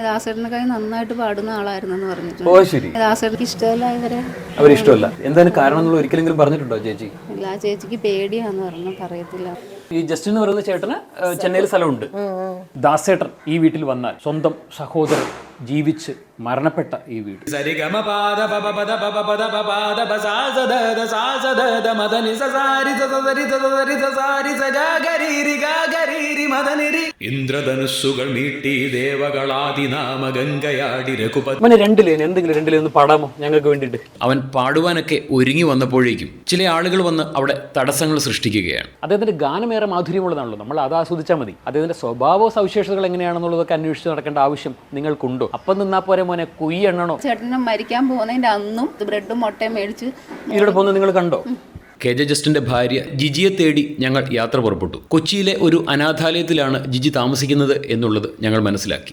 ദാസേട്ടനൊക്കെ നന്നായിട്ട് പാടുന്ന ആളായിരുന്നു പറഞ്ഞു. ഓ ശരി. ദാസേട്ടക്ക് ഇഷ്ടമല്ല ഇവരെ. അവരിഷ്ടമല്ല. എന്താണ് കാരണം എന്നുള്ള ഒരിക്കലെങ്കിലും പറഞ്ഞിട്ടുണ്ടോ ചേച്ചി? ഇല്ല, ആ ചേച്ചിക്ക് പേടിയാന്ന് പറഞ്ഞു, പറയത്തില്ല. ഈ ജസ്റ്റിൻ എന്ന് പറയുന്ന ചേട്ടന് ചെന്നൈയിൽ സ്ഥലമുണ്ട്. ദാസേട്ടൻ ഈ വീട്ടിൽ വന്നാൽ സ്വന്തം സഹോദരൻ ജീവിച്ച് മരണപ്പെട്ട ഈ വീട്. ഇന്ദ്രധനുസ്സുകൾ മീട്ടി ദേവകളാദിനാമ ഗംഗയാടി രഘുപതി. അവന് എന്തെങ്കിലും രണ്ടിലേ ഒന്ന് പാടാമോ ഞങ്ങൾക്ക് വേണ്ടിയിട്ട്? അവൻ പാടുവാനൊക്കെ ഒരുങ്ങി വന്നപ്പോഴേക്കും ചില ആളുകൾ വന്ന് അവിടെ തടസ്സങ്ങൾ സൃഷ്ടിക്കുകയാണ്. അദ്ദേഹത്തിന്റെ ഗാനമേറെ മാധുര്യമുള്ളതാണല്ലോ, നമ്മൾ അത് ആസ്വദിച്ചാൽ മതി. അദ്ദേഹത്തിന്റെ സ്വഭാവ സവിശേഷതകൾ എങ്ങനെയാണെന്നുള്ളതൊക്കെ അന്വേഷിച്ച് നടക്കേണ്ട ആവശ്യം നിങ്ങൾക്കുണ്ടോ? അപ്പം നിന്നാ പോരെ മോനെ, കുയ്യെണ്ണണോ? ചേട്ടനെ മരിക്കാൻ പോകുന്നതിന്റെ അന്നും ബ്രെഡും മുട്ടയും മേടിച്ച് ഇതിലൂടെ പോകുന്നത് നിങ്ങൾ കണ്ടോ? കെ ജെ ജസ്റ്റിന്റെ ഭാര്യ ജിജിയെ തേടി ഞങ്ങൾ യാത്ര പുറപ്പെട്ടു. കൊച്ചിയിലെ ഒരു അനാഥാലയത്തിലാണ് ജിജി താമസിക്കുന്നത് എന്നുള്ളത് ഞങ്ങൾ മനസ്സിലാക്കി.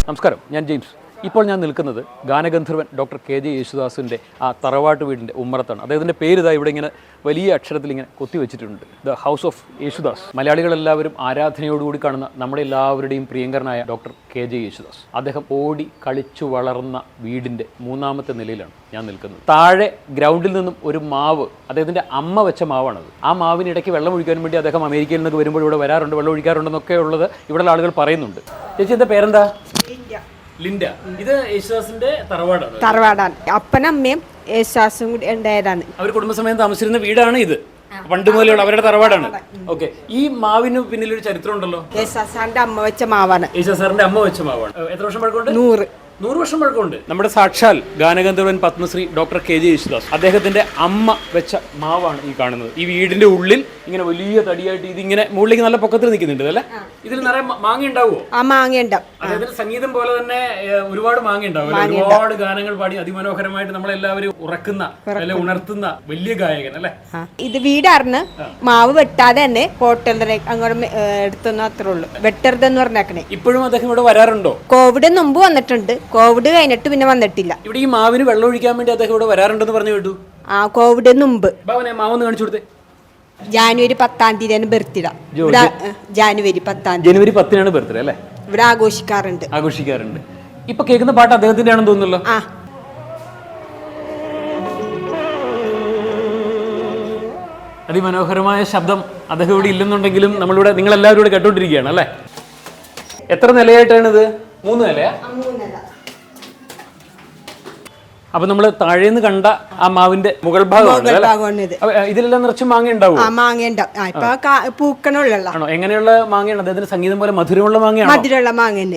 നമസ്കാരം, ഞാൻ ജെയിംസ്. ഇപ്പോൾ ഞാൻ നിൽക്കുന്നത് ഗാനഗന്ധർവൻ ഡോക്ടർ കെ ജെ യേശുദാസിൻ്റെ ആ തറവാട്ട് വീടിൻ്റെ ഉമ്മറത്താണ്. അദ്ദേഹത്തിൻ്റെ പേര് ഇതാ ഇവിടെ ഇങ്ങനെ വലിയ അക്ഷരത്തിൽ ഇങ്ങനെ കൊത്തിവെച്ചിട്ടുണ്ട്, ദ ഹൗസ് ഓഫ് യേശുദാസ്. മലയാളികളെല്ലാവരും ആരാധനയോടുകൂടി കാണുന്ന നമ്മുടെ എല്ലാവരുടെയും പ്രിയങ്കരനായ ഡോക്ടർ കെ ജെ യേശുദാസ്. അദ്ദേഹം ഓടി കളിച്ചു വളർന്ന വീടിൻ്റെ 3ാമത്തെ നിലയിലാണ് ഞാൻ നിൽക്കുന്നത്. താഴെ ഗ്രൗണ്ടിൽ നിന്നും ഒരു മാവ്, അദ്ദേഹത്തിൻ്റെ അമ്മ വെച്ച മാവാണത്. ആ മാവിനിടയ്ക്ക് വെള്ളം ഒഴിക്കാൻ വേണ്ടി അദ്ദേഹം അമേരിക്കയിൽ നിന്നൊക്കെ വരുമ്പോൾ ഇവിടെ വരാറുണ്ട്, വെള്ളം ഒഴിക്കാറുണ്ടെന്നൊക്കെ ഉള്ളത് ഇവിടെയുള്ള ആളുകൾ പറയുന്നുണ്ട്. ചേച്ചി എന്താ പേരെന്താ? ലിൻഡ. ഇത് യേശുദാസിന്റെ തറവാടാണ്. അപ്പനമ്മയും യേശുദാസും കൂടി ഉണ്ടായതാണ്. അവർ കുടുംബസമയം താമസിച്ചിരുന്ന വീടാണ് ഇത്. പണ്ട് മുതലുള്ള അവരുടെ തറവാടാണ്. ഓക്കെ. ഈ മാവിന് പിന്നിൽ ഒരു ചരിത്രം ഉണ്ടല്ലോ. യേശുദാസിന്റെ അമ്മ വെച്ച മാവാണ്. യേശുദാസിന്റെ അമ്മ വെച്ച മാവാണ്. എത്ര വർഷം പഴക്കമുണ്ട്? 100 വർഷം പഴക്കമുണ്ട്. നമ്മുടെ സാക്ഷാൽ ഗാനഗന്ധർവൻ Padmashri doctor K J Yesudas അദ്ദേഹത്തിന്റെ അമ്മ വെച്ച മാവാണ് ഈ കാണുന്നത്. ഈ വീടിന്റെ ഉള്ളിൽ ഇങ്ങനെ വലിയ തടിയായിട്ട് ഇതിങ്ങനെ മുകളിലേക്ക് നല്ല പൊക്കത്തിൽ നിൽക്കുന്നുണ്ട് അല്ലേ? ഇതിൽ നിറയെ മാങ്ങ ഉണ്ടാവുമോ? ആ മാങ്ങ ഉണ്ടാവും. അദ്ദേഹത്തിന്റെ സംഗീതം പോലെ തന്നെ ഒരുപാട് മാങ്ങ ഉണ്ടാവും. ഒരുപാട് ഗാനങ്ങൾ പാടി അതിമനോഹരമായിട്ട് നമ്മളെല്ലാവരും ഉറക്കുന്ന അല്ലെ ഉണർത്തുന്ന വലിയ ഗായകൻ അല്ലേ? ഇത് വീടാർന്ന് മാവ് വെട്ടാതെ തന്നെ ഹോട്ടലിനെ അങ്ങോട്ട് എടുത്തുന്ന അത്രേ ഉള്ളൂ. വെട്ടരുതെന്ന് പറഞ്ഞേക്കണേ. ഇപ്പോഴും അദ്ദേഹം ഇവിടെ വരാറുണ്ടോ? കോവിഡ് മുമ്പ് വന്നിട്ടുണ്ട്, കോവിഡ് കഴിഞ്ഞിട്ട് പിന്നെ വന്നിട്ടില്ല. ഇവിടെ ഈ മാവിന് വെള്ളം ഒഴിക്കാൻ വേണ്ടി അദ്ദേഹം ഇവിടെ വരാറുണ്ടെന്ന് പറഞ്ഞു കേട്ടു. ആ കോവിഡ് മുമ്പ്. മാവൊന്ന് കാണിച്ചു കൊടുത്തേ. ജാനുവരി 10-ാം തീയതിയാണ് ബർത്ത്ഡേ. ജാനുവരി 10-ാം തീയതി. ജനുവരി 10-നാണ് ബർത്ത്ഡേ അല്ലേ? ഇവിടെ ആഘോഷിക്കാറുണ്ട്. ഇപ്പൊ കേൾക്കുന്ന പാട്ട് അദ്ദേഹത്തിന്റെ ആണെന്ന് തോന്നുന്നല്ലോ. അതിമനോഹരമായ ശബ്ദം. അദ്ദേഹം ഇവിടെ ഇല്ലെന്നുണ്ടെങ്കിലും നമ്മളിവിടെ നിങ്ങളെല്ലാവരും ഇവിടെ കേട്ടോണ്ടിരിക്കുകയാണ് അല്ലേ? എത്ര നിലയായിട്ടാണിത്? 3 നിലയാ? അപ്പൊ നമ്മള് താഴേന്ന് കണ്ട ആ മാവിന്റെ മുകൾ ഭാഗമാണ്. ഇതിലെല്ലാം നിറച്ച് മാങ്ങ ഉണ്ടാവും. ആണോ? എങ്ങനെയുള്ള മാങ്ങയാണ്? അദ്ദേഹത്തിന്റെ സംഗീതം പോലെ മധുരമുള്ള മാങ്ങയാണ്.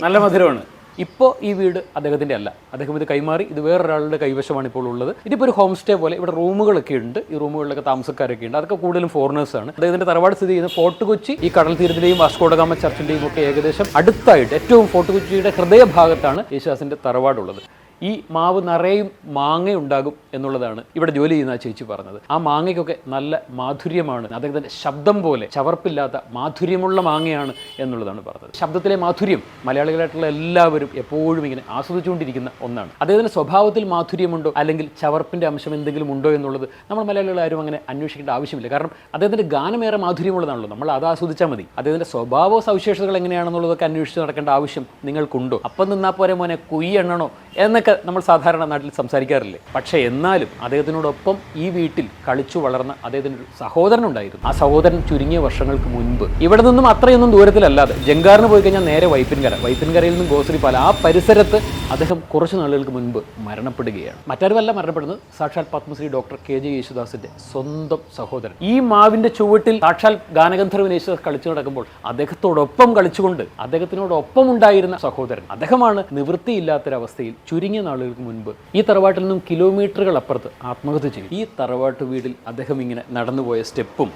നല്ല മധുരമാണ്. ഇപ്പോൾ ഈ വീട് അദ്ദേഹത്തിന്റെ അല്ല, അദ്ദേഹം ഇത് കൈമാറി. ഇത് വേറൊരാളുടെ കൈവശമാണ് ഇപ്പോൾ ഉള്ളത്. ഇതിപ്പോൾ ഒരു ഹോം സ്റ്റേ പോലെ. ഇവിടെ റൂമുകളൊക്കെ ഉണ്ട്. ഈ റൂമുകളിലൊക്കെ താമസക്കാരൊക്കെ ഉണ്ട്. അതൊക്കെ കൂടുതലും ഫോറിനേഴ്സാണ്. അദ്ദേഹത്തിന്റെ തറവാട് സ്ഥിതി ചെയ്യുന്നത് ഫോർട്ട് കൊച്ചി ഈ കടൽ തീരത്തിന്റെയും വാസ്കോ ഡ ഗാമ ചർച്ചിന്റെയും ഒക്കെ ഏകദേശം അടുത്തായിട്ട് ഏറ്റവും ഫോർട്ട് കൊച്ചിയുടെ ഹൃദയഭാഗത്താണ് യേശുദാസിന്റെ തറവാടുള്ളത്. ഈ മാവ് നിറയും മാങ്ങയുണ്ടാകും എന്നുള്ളതാണ് ഇവിടെ ജോലി ചെയ്യുന്ന ആ ചേച്ചി പറഞ്ഞത്. ആ മാങ്ങയ്ക്കൊക്കെ നല്ല മാധുര്യമാണ്. അദ്ദേഹത്തിൻ്റെ ശബ്ദം പോലെ ചവർപ്പില്ലാത്ത മാധുര്യമുള്ള മാങ്ങയാണ് എന്നുള്ളതാണ് പറഞ്ഞത്. ശബ്ദത്തിലെ മാധുര്യം മലയാളികളായിട്ടുള്ള എല്ലാവരും എപ്പോഴും ഇങ്ങനെ ആസ്വദിച്ചുകൊണ്ടിരിക്കുന്ന ഒന്നാണ്. അദ്ദേഹത്തിൻ്റെ സ്വഭാവത്തിൽ മാധുര്യമുണ്ടോ അല്ലെങ്കിൽ ചവർപ്പിൻ്റെ അംശം എന്തെങ്കിലും ഉണ്ടോ എന്നുള്ളത് നമ്മൾ മലയാളികളാരും അങ്ങനെ അന്വേഷിക്കേണ്ട ആവശ്യമില്ല. കാരണം അദ്ദേഹത്തിൻ്റെ ഗാനമേറെ മാധുര്യമുള്ളതാണല്ലോ, നമ്മൾ അത് ആസ്വദിച്ചാൽ മതി. അദ്ദേഹത്തിൻ്റെ സ്വഭാവ സവിശേഷതകൾ എങ്ങനെയാണെന്നുള്ളതൊക്കെ അന്വേഷിച്ച് നടക്കേണ്ട ആവശ്യം നിങ്ങൾക്കുണ്ടോ? അപ്പം നിന്നാ പോരെ മോനെ, കുയ്യെണ്ണണോ എന്നൊക്കെ നമ്മൾ സാധാരണ നാട്ടിൽ സംസാരിക്കാറില്ലേ? പക്ഷേ എന്നാലും അദ്ദേഹത്തിനോടൊപ്പം ഈ വീട്ടിൽ കളിച്ചു വളർന്ന അദ്ദേഹത്തിൻ്റെ ഒരു സഹോദരനുണ്ടായിരുന്നു. ആ സഹോദരൻ ചുരുങ്ങിയ വർഷങ്ങൾക്ക് മുൻപ് ഇവിടെ നിന്നും അത്രയൊന്നും ദൂരത്തിലല്ലാതെ ജങ്കാറിന് പോയി കഴിഞ്ഞാൽ നേരെ വൈപ്പിൻകരയിൽ നിന്നും ഗോശ്രീപാല ആ പരിസരത്ത് അദ്ദേഹം കുറച്ച് നാളുകൾക്ക് മുൻപ് മരണപ്പെടുകയാണ്. മറ്റാരുമല്ല മരണപ്പെടുന്നത്, സാക്ഷാൽ പത്മശ്രീ ഡോക്ടർ കെ ജെ യേശുദാസിന്റെ സ്വന്തം സഹോദരൻ. ഈ മാവിന്റെ ചുവട്ടിൽ സാക്ഷാൽ ഗാനഗന്ധർവൻ യേശുദാസ് കളിച്ചു നടക്കുമ്പോൾ അദ്ദേഹത്തോടൊപ്പം കളിച്ചുകൊണ്ട് അദ്ദേഹത്തിനോടൊപ്പം ഉണ്ടായിരുന്ന സഹോദരൻ, അദ്ദേഹമാണ് നിവൃത്തിയില്ലാത്തൊരവസ്ഥയിൽ ചുരുങ്ങിയ നാളുകൾക്ക് മുൻപ് ഈ തറവാട്ടിൽ നിന്നും കിലോമീറ്ററുകൾ അപ്പുറത്ത് ആത്മഹത്യ ചെയ്തു. ഈ തറവാട്ട് വീട്ടിൽ അദ്ദേഹം ഇങ്ങനെ നടന്നുപോയ സ്റ്റെപ്പും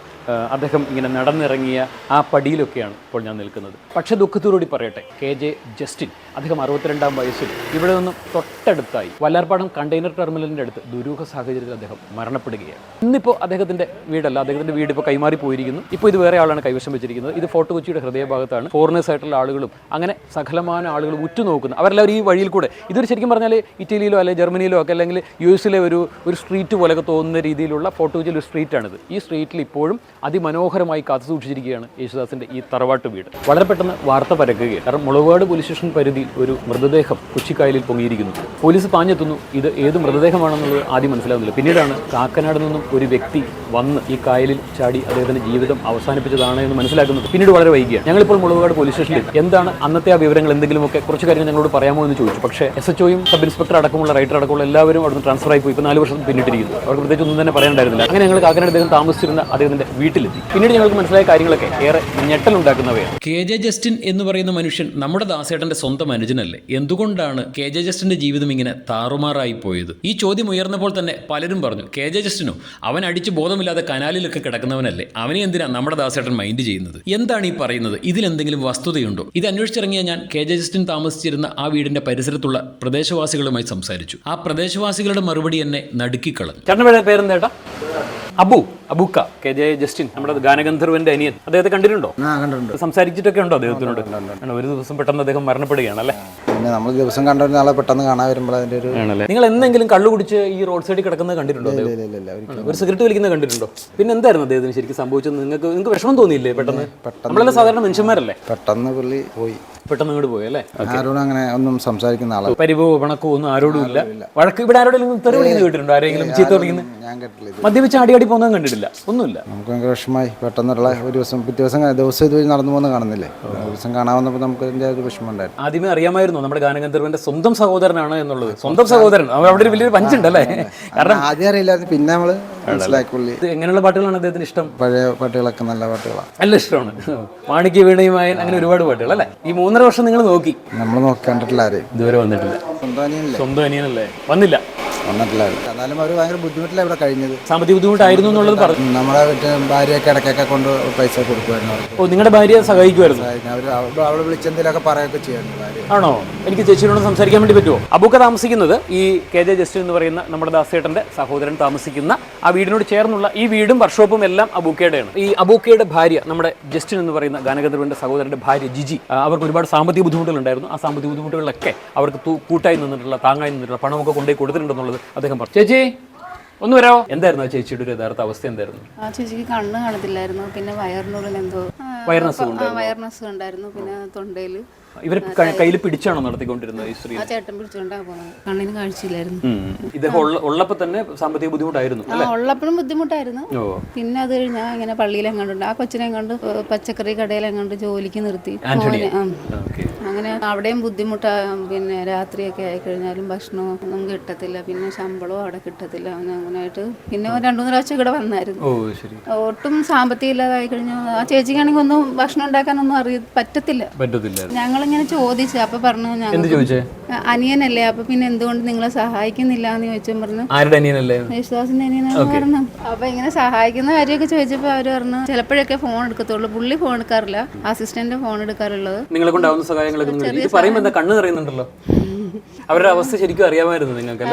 അദ്ദേഹം ഇങ്ങനെ നടന്നിറങ്ങിയ ആ പടിയിലൊക്കെയാണ് ഇപ്പോൾ ഞാൻ നിൽക്കുന്നത്. പക്ഷെ ദുഃഖത്തോടുകൂടി പറയട്ടെ, കെ ജെ ജസ്റ്റിൻ അദ്ദേഹം 62-ാം വയസ്സിൽ ഇവിടെ നിന്നും തൊട്ടടുത്തായി വല്ലാർപാടം കണ്ടെയ്നർ ടെർമിനലിൻ്റെ അടുത്ത് ദുരൂഹ സാഹചര്യത്തിൽ അദ്ദേഹം മരണപ്പെടുകയാണ്. ഇന്നിപ്പോൾ അദ്ദേഹത്തിൻ്റെ വീടല്ല, അദ്ദേഹത്തിൻ്റെ വീട് ഇപ്പോൾ കൈമാറി പോയിരിക്കുന്നു. ഇപ്പോൾ ഇത് വേറെ ആളാണ് കൈവശം വെച്ചിരിക്കുന്നത്. ഇത് ഫോർട്ട് കൊച്ചിയുടെ ഹൃദയഭാഗത്താണ്. ഫോറിനേഴ്സ് ആയിട്ടുള്ള ആളുകളും അങ്ങനെ സകലമായ ആളുകൾ ഉറ്റുനോക്കുന്ന അവരെല്ലാവരും ഈ വഴിയിൽ കൂടെ, ഇതൊരു ശരിക്കും പറഞ്ഞാൽ ഇറ്റലിയിലോ അല്ലെങ്കിൽ ജർമ്മനിയിലോ ഒക്കെ അല്ലെങ്കിൽ US-ലെ ഒരു സ്ട്രീറ്റ് പോലെയൊക്കെ തോന്നുന്ന രീതിയിലുള്ള ഫോർട്ട് കൊച്ചിയിൽ ഒരു സ്ട്രീറ്റാണിത്. ഈ സ്ട്രീറ്റിൽ ഇപ്പോഴും അതിമനോഹരമായി കാത്തു സൂക്ഷിച്ചിരിക്കുകയാണ് യേശുദാസിൻ്റെ ഈ തറവാട്ട് വീട്. വളരെ പെട്ടെന്ന് വാർത്ത പരക്കുകയാണ്. കാരണം മുളകുപാട് പോലീസ് സ്റ്റേഷൻ പരിധിയിൽ ഒരു മൃതദേഹം കൊച്ചിക്കായലിൽ പൊങ്ങിയിരിക്കുന്നു. പോലീസ് പാഞ്ഞെത്തുന്നു. ഇത് ഏത് മൃതദേഹമാണെന്നുള്ളത് ആദ്യം മനസ്സിലാകുന്നില്ല. പിന്നീടാണ് കാക്കനാട് നിന്നും ഒരു വ്യക്തി വന്ന് ഈ കായലിൽ ചാടി അദ്ദേഹത്തിൻ്റെ ജീവിതം അവസാനിപ്പിച്ചതാണ് എന്ന് മനസ്സിലാക്കുന്നത്. പിന്നീട് വളരെ വൈകിയാണ്. ഞങ്ങളിപ്പോൾ മുളകുപാട് പോലീസ് സ്റ്റേഷനിൽ എന്താണ് അന്നത്തെ ആ വിവരങ്ങൾ, എന്തെങ്കിലുമൊക്കെ കുറച്ച് കാര്യങ്ങൾ ഞങ്ങളോട് പറയാമോ എന്ന് ചോദിച്ചു. പക്ഷേ SHOയും സബ് ഇൻസ്പെക്ടർ അടക്കമുള്ള റൈറ്റർ അടക്കമുള്ള എല്ലാവരും അവിടുന്ന് ട്രാൻസ്ഫർ ആയി പോയി. ഇപ്പോൾ 4 വർഷം പിന്നിട്ടിരിക്കുന്നു. അവർക്ക് പ്രത്യേകിച്ച് ഒന്നും തന്നെ പറയാനുണ്ടായിരുന്നില്ല. അങ്ങനെ ഞങ്ങൾ കാക്കനാട് അദ്ദേഹം താമസിച്ചിരുന്ന അദ്ദേഹത്തിൻ്റെ വീട്ടിലെത്തി. പിന്നീട് ഞങ്ങൾക്ക് മനസ്സിലായ കാര്യങ്ങളൊക്കെ ഏറെ ഞെട്ടലുണ്ടാക്കുന്നവയാണ്. KJ ജസ്റ്റിൻ എന്ന് പറയുന്ന മനുഷ്യൻ നമ്മുടെ ദാസേട്ടന്റെ സ്വന്തം അനുജനല്ലേ? എന്തുകൊണ്ടാണ് KJ ജസ്റ്റിന്റെ ജീവിതം ഇങ്ങനെ താറുമാറായി പോയത്? ഈ ചോദ്യം ഉയർന്നപ്പോൾ തന്നെ പലരും പറഞ്ഞു, KJ ജസ്റ്റിനോ അവൻ അടിച്ച് ബോധമില്ലാതെ കനാലിലൊക്കെ കിടക്കുന്നവനല്ലേ, അവനെ എന്തിനാ നമ്മുടെ ദാസേട്ടൻ മൈൻഡ് ചെയ്യുന്നത്? എന്താണ് ഈ പറയുന്നത്? ഇതിലെന്തെങ്കിലും വസ്തുതയുണ്ടോ? ഇത് അന്വേഷിച്ചിറങ്ങിയ ഞാൻ KJ ജസ്റ്റിൻ താമസിച്ചിരുന്ന ആ വീടിന്റെ പരിസരത്തുള്ള പ്രദേശവാസികളുമായി സംസാരിച്ചു. ആ പ്രദേശവാസികളുടെ മറുപടി എന്നെ നടുക്കിക്കളഞ്ഞു. ചേട്ടൻ്റെ പേരെന്തേട്ടാ? അബൂക്ക KJ ജസ്റ്റിൻ, നമ്മുടെ ഗാനഗന്ധർവന്റെ അനിയൻ. അദ്ദേഹത്തെ കണ്ടിട്ടുണ്ടോ? കണ്ടിട്ടുണ്ട്. സംസാരിച്ചിട്ടൊക്കെ ഉണ്ടോ അദ്ദേഹത്തിനോട്? ഒരു ദിവസം പെട്ടെന്ന് അദ്ദേഹം മരണപ്പെടുകയാണല്ലേ? പിന്നെ നമ്മൾ ദിവസം കണ്ട ഒരാളെ പെട്ടെന്ന് കാണാൻ വരുമ്പോൾ അതിന്റെ ഒരു ആണല്ലേ? നിങ്ങൾ എന്തെങ്കിലും കള്ളു കുടിച്ച് ഈ റോഡ് സൈഡിൽ കിടക്കുന്നത് കണ്ടിട്ടുണ്ടോ? ഒരു സിഗരറ്റ് വലിക്കുന്നത് കണ്ടിട്ടുണ്ടോ? പിന്നെ എന്തായിരുന്നു അദ്ദേഹത്തിന് ശരിക്കും സംഭവിച്ചത്? നിങ്ങൾക്ക് വിഷമം തോന്നിയില്ലേ പെട്ടെന്ന്? നമ്മളെല്ലാം സാധാരണ മനുഷ്യന്മാരല്ലേ? പെട്ടെന്ന് പുള്ളി പോയി, പെട്ടെന്ന് അങ്ങോട്ട് പോയി അല്ലേ? ആരോടും അങ്ങനെ ഒന്നും സംസാരിക്കുന്ന ആളാണ്. പരിഭവോ പിണക്കോ ഒന്നും ആരോടും ഇല്ല. വഴക്ക് ഇവിടെ ആരോടെങ്കിലും തെറി വിളിക്കുന്നത് കേട്ടിട്ടുണ്ടോ? ആരെങ്കിലും ചീത്ത വിളിക്കുന്നത്? ഞാൻ കേട്ടില്ല. മദ്യപിച്ച് ആടി പോകുന്നത് കണ്ടിട്ടില്ല, ഒന്നുമില്ല. നമുക്ക് ഭയങ്കര വിഷമമായി. പെട്ടെന്നുള്ള ഒരു ദിവസം പിറ്റേ ദിവസം ഇതുവഴി നടന്നു പോകുന്ന കാണുന്നില്ലേ? ഒരു ദിവസം കാണാൻ വന്നപ്പോൾ നമുക്ക് അതിൻ്റെ ഒരു വിഷമം ഉണ്ടായിരുന്നു. ആദ്യമേ അറിയാമായിരുന്നു നമ്മുടെ ഗാനഗന്ധർവന്റെ സ്വന്തം സഹോദരനാണ് എന്നുള്ളത്. സ്വന്തം സഹോദരൻ, അവിടെ ഒരു വലിയൊരു പഞ്ചുണ്ടല്ലേ? കാരണം ആദ്യം അറിയില്ലായിരുന്നു, പിന്നെ നമ്മള് മനസ്സിലാക്കി. എങ്ങനെയുള്ള പാട്ടുകളാണ് അദ്ദേഹത്തിന് ഇഷ്ടം? പഴയ പാട്ടുകളൊക്കെ നല്ല പാട്ടുകളാണ്, നല്ല ഇഷ്ടമാണ്. മാണിക്യ വീണയുമായി അങ്ങനെ ഒരുപാട് പാട്ടുകൾ അല്ലേ? ഈ 3.5 വർഷം നിങ്ങൾ നോക്കി? നമ്മൾ നോക്കിണ്ടിട്ടില്ല, ആരെയും ഇതുവരെ വന്നിട്ടില്ല. സ്വന്തം അനിയനല്ലേ? വന്നിട്ടില്ല. എന്നാലും അവർ ഭയങ്കര ബുദ്ധിമുട്ടില്ല ഇവിടെ കഴിഞ്ഞത്. സാമ്പത്തിക ബുദ്ധിമുട്ടായിരുന്നു എന്നുള്ളത് പറഞ്ഞു. നമ്മളെ ഭാര്യയൊക്കെ ഇടയ്ക്കൊക്കെ കൊണ്ട് പൈസ കൊടുക്കുമായിരുന്നു. ഓ, നിങ്ങളുടെ ഭാര്യ സഹായിക്കുമായിരുന്നു? അവളെ വിളിച്ചെന്തെങ്കിലുമൊക്കെ പറയുകയൊക്കെ ചെയ്യായിരുന്നു ഭാര്യ. ആണോ? എനിക്ക് ചേച്ചിയോട് സംസാരിക്കാൻ വേണ്ടി പറ്റുമോ? അബൂക്ക താമസിക്കുന്നത് ഈ KJ ജസ്റ്റിൻ എന്ന് പറയുന്ന നമ്മുടെ ദാസേട്ടന്റെ സഹോദരൻ താമസിക്കുന്ന ആ വീടിനോട് ചേർന്നുള്ള ഈ വീടും വർക്ക്ഷോപ്പും എല്ലാം അബൂക്കയുടെയാണ്. ഈ അബൂക്കയുടെ ഭാര്യ, നമ്മുടെ ജസ്റ്റിൻ എന്ന് പറയുന്ന ഗാനഗന്ധർവന്റെ സഹോദരന്റെ ഭാര്യ ജിജി, അവർക്ക് ഒരുപാട് സാമ്പത്തിക ബുദ്ധിമുട്ടുകളുണ്ടായിരുന്നു. ആ സാമ്പത്തിക ബുദ്ധിമുട്ടുകളിലൊക്കെ അവർക്ക് കൂട്ടായി നിന്നിട്ടുള്ള, താങ്ങായി നിന്നിട്ടുള്ള പണമൊക്കെ കൊണ്ടുപോയി കൊടുത്തിട്ടുണ്ടെന്നുള്ളത് അദ്ദേഹം പറഞ്ഞു. ചേച്ചി ഒന്ന് വരാമോ? എന്തായിരുന്നു ആ ചേച്ചിയുടെ ഒരു യഥാർത്ഥ അവസ്ഥ? എന്തായിരുന്നു? ആ ചേച്ചിക്ക് കണ്ണ് കാണത്തില്ലായിരുന്നു. പിന്നെ വയറിനുള്ളിൽ എന്തോ വയർനെസ് ഉണ്ടായിരുന്നു. പിന്നെ തൊണ്ടയിൽ. ഇവർ കയ്യിൽ പിടിച്ചാണോ നടത്തിക്കൊണ്ടിരുന്നത് ഈ സ്ത്രീ? ആ ചേട്ടൻ പിടിച്ചോണ്ടാ പോകുന്നത്. കണ്ണിന് കാഴ്ചയില്ലായിരുന്നു. ഇദ്ദേഹം ഉള്ളപ്പോൾ തന്നെ സാമ്പത്തിക ബുദ്ധിമുട്ടായിരുന്നു? ഉള്ളപ്പോഴും ബുദ്ധിമുട്ടായിരുന്നു. പിന്നെ അത് കഴിഞ്ഞാൽ ഇങ്ങനെ പള്ളിയിലെങ്ങാണ്ട് ആ കൊച്ചിനെ കണ്ട് പച്ചക്കറി കടയിലെങ്ങാണ്ട് ജോലിക്ക് നിർത്തി. അങ്ങനെ അവിടെയും ബുദ്ധിമുട്ടാ. പിന്നെ രാത്രിയൊക്കെ ആയിക്കഴിഞ്ഞാലും ഭക്ഷണവും ഒന്നും കിട്ടത്തില്ല. പിന്നെ ശമ്പളവും അവിടെ കിട്ടത്തില്ല. അങ്ങനെയായിട്ട് പിന്നെ 2-3 പ്രാവശ്യം ഇവിടെ വന്നായിരുന്നു. ഒട്ടും സാമ്പത്തികം ഇല്ലാതായി കഴിഞ്ഞു. ആ ചേച്ചിക്കാണെങ്കിൽ ഒന്നും ഭക്ഷണം ഉണ്ടാക്കാനൊന്നും പറ്റത്തില്ല. ഞങ്ങളിങ്ങനെ ചോദിച്ചു. അപ്പൊ പറഞ്ഞു അനിയനല്ലേ, അപ്പൊ പിന്നെ എന്തുകൊണ്ട് നിങ്ങളെ സഹായിക്കുന്നില്ല എന്ന് ചോദിച്ചു. പറഞ്ഞു യേശുദാസിന്റെ അനിയനാണ് പറഞ്ഞു. അപ്പൊ ഇങ്ങനെ സഹായിക്കുന്ന കാര്യമൊക്കെ ചോദിച്ചപ്പോ അവര് പറഞ്ഞു ചിലപ്പോഴൊക്കെ ഫോൺ എടുക്കത്തുള്ളൂ, പുള്ളി ഫോൺ എടുക്കാറില്ല, അസിസ്റ്റന്റ് ഫോൺ എടുക്കാറുള്ളത്. നിങ്ങളെ കൊണ്ടാവുന്ന സഹായങ്ങളൊക്കെ കണ്ണു നിറയുന്നുണ്ടല്ലോ. അവരുടെ അവസ്ഥ ശരിക്കും അറിയാമായിരുന്നു നിങ്ങൾക്ക്?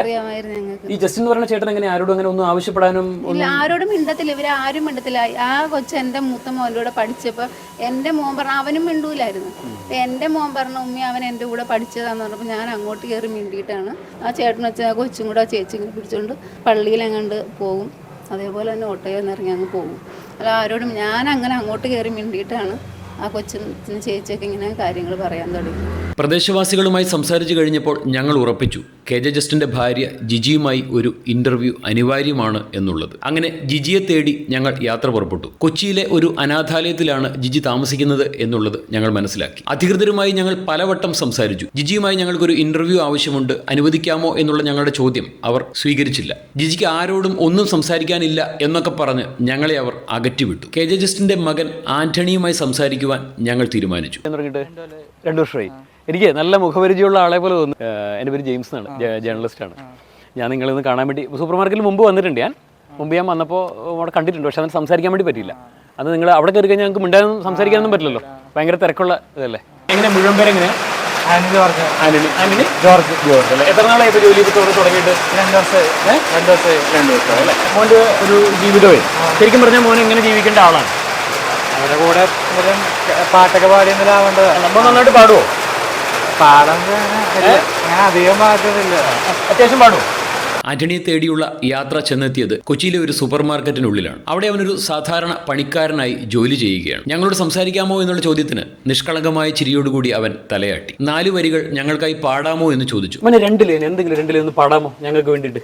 ഈ ജസ്റ്റിൻ എന്ന് പറയുന്ന ചേട്ടൻ എങ്ങനെ ആരോടും അങ്ങനെ ഒന്നും ആവശ്യപ്പെടാനും ഇല്ല, ആരോടും മിണ്ടത്തില്ല. ഇവര് ആരും മിണ്ടത്തില്ല. ആ കൊച്ചു എന്റെ മൂത്ത മോൻ്റെ കൂടെ പഠിച്ചപ്പോ എന്റെ മോൻ പറഞ്ഞു അവനും മിണ്ടൂലായിരുന്നു. എന്റെ മോൻ പറഞ്ഞു ഉമ്മി അവൻ എന്റെ കൂടെ പഠിച്ചതാന്ന് പറഞ്ഞപ്പോൾ ഞാൻ അങ്ങോട്ട് കയറി മിണ്ടിയിട്ടാണ് ആ ചേട്ടൻ വെച്ചാൽ ആ കൊച്ചും കൂടെ ആ ചേച്ചിങ്ങനെ പിടിച്ചുകൊണ്ട് പള്ളിയിലെങ്ങാണ്ട് പോകും. അതേപോലെ തന്നെ ഓട്ടോയിൽ നിന്ന് ഇറങ്ങി അങ്ങ് പോകും. അല്ല ആരോടും ഞാൻ അങ്ങനെ അങ്ങോട്ട് കയറി മിണ്ടിയിട്ടാണ് ആ കൊച്ചിന് ചേച്ചിയൊക്കെ ഇങ്ങനെ കാര്യങ്ങൾ പറയാൻ തുടങ്ങി. പ്രദേശവാസികളുമായി സംസാരിച്ചു കഴിഞ്ഞപ്പോൾ ഞങ്ങൾ ഉറപ്പിച്ചു KJ ജസ്റ്റിന്റെ ഭാര്യ ജിജിയുമായി ഒരു ഇന്റർവ്യൂ അനിവാര്യമാണ് എന്നുള്ളത്. അങ്ങനെ ജിജിയെ തേടി ഞങ്ങൾ യാത്ര പുറപ്പെട്ടു. കൊച്ചിയിലെ ഒരു അനാഥാലയത്തിലാണ് ജിജി താമസിക്കുന്നത് എന്നുള്ളത് ഞങ്ങൾ മനസ്സിലാക്കി. അധികൃതരുമായി ഞങ്ങൾ പലവട്ടം സംസാരിച്ചു. ജിജിയുമായി ഞങ്ങൾക്കൊരു ഇന്റർവ്യൂ ആവശ്യമുണ്ട്, അനുവദിക്കാമോ എന്നുള്ള ഞങ്ങളുടെ ചോദ്യം അവർ സ്വീകരിച്ചില്ല. ജിജിക്ക് ആരോടും ഒന്നും സംസാരിക്കാനില്ല എന്നൊക്കെ പറഞ്ഞ് ഞങ്ങളെ അവർ അകറ്റിവിട്ടു. KJ ജസ്റ്റിന്റെ മകൻ ആന്റണിയുമായി സംസാരിക്കുവാൻ ഞങ്ങൾ തീരുമാനിച്ചു. 2 വർഷമായി. എനിക്ക് നല്ല മുഖപരിചയമുള്ള ആളെ പോലെ തോന്നുന്നു. എൻ്റെ പേര് ജെയിംസ് എന്നാണ്, ജേർണലിസ്റ്റാണ്. ഞാൻ നിങ്ങളിന്ന് കാണാൻ വേണ്ടി സൂപ്പർ മാർക്കറ്റിൽ മുമ്പ് വന്നിട്ടുണ്ട്. ഞാൻ വന്നപ്പോൾ അവിടെ കണ്ടിട്ടുണ്ട്, പക്ഷെ അതിന് സംസാരിക്കാൻ വേണ്ടി പറ്റിയില്ല. അത് നിങ്ങൾ അവിടെ കയറി കഴിഞ്ഞാൽ ഞങ്ങൾക്ക് മിണ്ടാനൊന്നും സംസാരിക്കാനൊന്നും പറ്റില്ലല്ലോ, ഭയങ്കര തിരക്കുള്ള ഇതല്ലേ. എങ്ങനെ മുഴുവൻ പേര് എങ്ങനെ? ആന്റണി ജോർജ് അല്ലേ? എത്ര നാളായി ഇപ്പോൾ ജോലി തുടങ്ങിയിട്ട്? 2 വർഷമായി. 2 വർഷമായി അല്ലേ? മോൻ്റെ ഒരു ജീവിതമേ ശരിക്കും പറഞ്ഞാൽ മോൻ എങ്ങനെ ജീവിക്കേണ്ട ആളാണ്? അവരുടെ കൂടെ പാട്ടൊക്കെ പാടിയെന്നിലാവേണ്ടത്. നമ്മൾ നന്നായിട്ട് പാടുമോ? പാടം ഞാൻ അധികം പാടുന്നില്ല. അത്യാവശ്യം പാടും. ആന്റണിയെ തേടിയുള്ള യാത്ര ചെന്നെത്തിയത് കൊച്ചിയിലെ ഒരു സൂപ്പർ മാർക്കറ്റിനുള്ളിലാണ്. അവിടെ അവനൊരു സാധാരണ പണിക്കാരനായി ജോലി ചെയ്യുകയാണ്. ഞങ്ങളോട് സംസാരിക്കാമോ എന്നുള്ള ചോദ്യത്തിന് നിഷ്കളങ്കമായ ചിരിയോടുകൂടി അവൻ തലയാട്ടി. 4 വരികൾ ഞങ്ങൾക്കായി പാടാമോ എന്ന് ചോദിച്ചു. മോനെ 2 ലൈൻ എന്തെങ്കിലും 2 ലൈൻ ഒന്ന് പാടാമോ ഞങ്ങൾക്ക് വേണ്ടിയിട്ട്?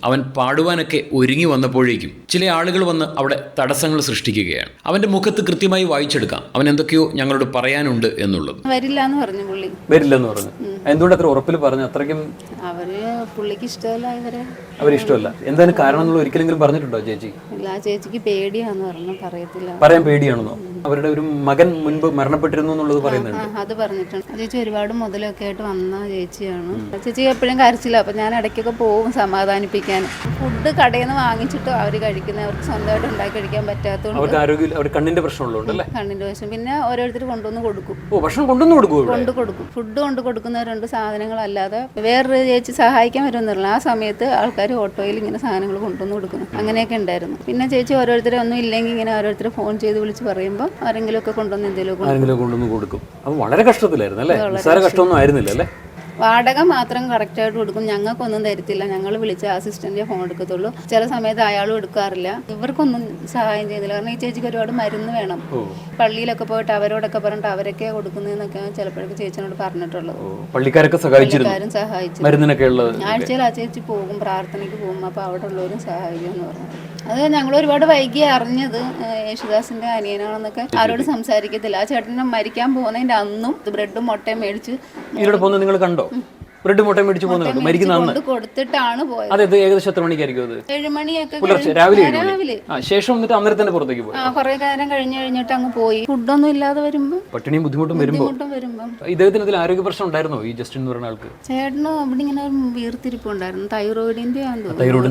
അവൻ പാടുവാനൊക്കെ ഒരുങ്ങി വന്നപ്പോഴേക്കും ചില ആളുകൾ വന്ന് അവിടെ തടസ്സങ്ങൾ സൃഷ്ടിക്കുകയാണ്. അവന്റെ മുഖത്ത് കൃത്യമായി വായിച്ചെടുക്കാം അവൻ എന്തൊക്കെയോ ഞങ്ങളോട് പറയാനുണ്ട് എന്നുള്ളത്. വരില്ല എന്ന് പറഞ്ഞു പുള്ളി. വരില്ലെന്ന് പറഞ്ഞു. എന്തുകൊണ്ട് അത്ര ഉറപ്പിൽ പറഞ്ഞു? അത്രയ്ക്കും പുള്ളിക്ക് ഇഷ്ടമല്ല അവരിഷ്ടമല്ല. എന്താണ് കാരണം എന്നുള്ള ഒരിക്കലെങ്കിലും പറഞ്ഞിട്ടുണ്ടോ ചേച്ചി? ഇല്ല, ചേച്ചിക്ക് പേടിയാന്ന് പറഞ്ഞു. പറയത്തില്ല. പറയാൻ പേടിയാണെന്നോ? അവരുടെ ഒരു മകൻ മുൻപ് മരണപ്പെട്ടിരുന്നു എന്നുള്ളത് പറയുന്നുണ്ട്. അത് പറഞ്ഞിട്ടുണ്ട്. ചേച്ചി ഒരുപാട് മുതലൊക്കെ ആയിട്ട് വന്ന ചേച്ചിയാണ്. ചേച്ചി എപ്പോഴും കരച്ചില്ല. അപ്പൊ ഞാൻ ഇടയ്ക്കൊക്കെ പോകും സമാധാനിപ്പിക്കാൻ. ഫുഡ് കടയിൽ നിന്ന് വാങ്ങിച്ചിട്ട് അവര് കഴിക്കുന്നത് അവർക്ക് സ്വന്തമായിട്ട് ഉണ്ടാക്കി കഴിക്കാൻ പറ്റാത്തതുകൊണ്ട് അവർക്ക് ആരോഗ്യം, അവർ കണ്ണിന്റെ പ്രശ്നമുള്ളതുകൊണ്ടല്ലേ? കണ്ണിന്റെ വശം. പിന്നെ ഓരോരുത്തർ കൊണ്ടുവന്ന് കൊടുക്കും. ഭക്ഷണം കൊണ്ടുവന്ന് കൊടുക്കും. ഫുഡ് കൊണ്ട് കൊടുക്കുന്നവരുണ്ട്, സാധനങ്ങളല്ലാതെ. വേറൊരു ചേച്ചി സഹായിക്കാൻ വരുമെന്നില്ല. ആ സമയത്ത് ആൾക്കാർ ഓട്ടോയിൽ ഇങ്ങനെ സാധനങ്ങൾ കൊണ്ടുവന്ന് കൊടുക്കുന്നു. അങ്ങനെയൊക്കെ ഉണ്ടായിരുന്നു. പിന്നെ ചേച്ചി ഓരോരുത്തരെ ഒന്നും ഇല്ലെങ്കിൽ ഇങ്ങനെ ഓരോരുത്തരെ ഫോൺ ചെയ്ത് വിളിച്ച് പറയുമ്പോൾ ആരെങ്കിലും ഒക്കെ കൊണ്ടുവന്ന് എന്തെങ്കിലും കൊണ്ടുവന്ന് കൊടുക്കും. അത് വളരെ കഷ്ടത്തിലായിരുന്നു അല്ലേ? നിസ്സാര കഷ്ടമൊന്നും ആയിരുന്നില്ല അല്ലേ? വാടക മാത്രം കറക്റ്റായിട്ട് കൊടുക്കും. ഞങ്ങൾക്കൊന്നും തരത്തില്ല. ഞങ്ങൾ വിളിച്ച അസിസ്റ്റന്റിനെ ഫോൺ എടുക്കത്തുള്ളൂ. ചില സമയത്ത് അയാളും എടുക്കാറില്ല. ഇവർക്കൊന്നും സഹായം ചെയ്യുന്നില്ല. കാരണം ഈ ചേച്ചിക്ക് ഒരുപാട് മരുന്ന് വേണം. പള്ളിയിലൊക്കെ പോയിട്ട് അവരോടൊക്കെ പറഞ്ഞിട്ട് അവരൊക്കെ കൊടുക്കുന്നതെന്നൊക്കെ ചിലപ്പോഴൊക്കെ ചേച്ചിനോട് പറഞ്ഞിട്ടുള്ളത്. പള്ളിക്കാരൊക്കെ സഹായിച്ചു. ആഴ്ചയിൽ ആ ചേച്ചി പോകും, പ്രാർത്ഥനയ്ക്ക് പോകും. അപ്പോൾ അവിടെ ഉള്ളവരും സഹായിക്കുമെന്ന് പറഞ്ഞു. അത് ഞങ്ങൾ ഒരുപാട് വൈകി അറിഞ്ഞത്. യേശുദാസിന്റെ അനിയനാണെന്നൊക്കെ ആരോട് സംസാരിക്കത്തില്ല. ആ ചേട്ടനെ മരിക്കാൻ പോകുന്നതിന്റെ അന്നും ബ്രെഡും മുട്ടയും മേടിച്ച് നിങ്ങൾ കണ്ടോ? ബ്രെഡ് മുട്ട മേടിച്ചു പോകുന്നത് മരിക്കുന്ന കൊടുത്തിട്ടാണ് പോയത്. അതെ, ഏകദേശം എത്ര മണിക്കായിരിക്കും അത്? 7 മണിയൊക്കെ പുലർച്ചെ, രാവിലെ. ശേഷം എന്നിട്ട് അന്നേരം തന്നെ പുറത്തേക്ക് പോയി. കുറെ കാലം കഴിഞ്ഞിട്ട് അങ്ങ് പോയി. ഫുഡൊന്നും ഇല്ലാതെ വരുമ്പോ, പട്ടിണിയും ബുദ്ധിമുട്ടും വരുമ്പോ ഇദ്ദേഹത്തിന് ഇതിൽ ആരോഗ്യ പ്രശ്നം ഉണ്ടായിരുന്നോ ഈ ജസ്റ്റിൻ എന്ന് പറയുന്ന ആൾക്ക്? ചേട്ടന് അവിടെ ഇങ്ങനെ വീർത്തിരിപ്പ് ഉണ്ടായിരുന്നു. തൈറോയിഡിന്റെ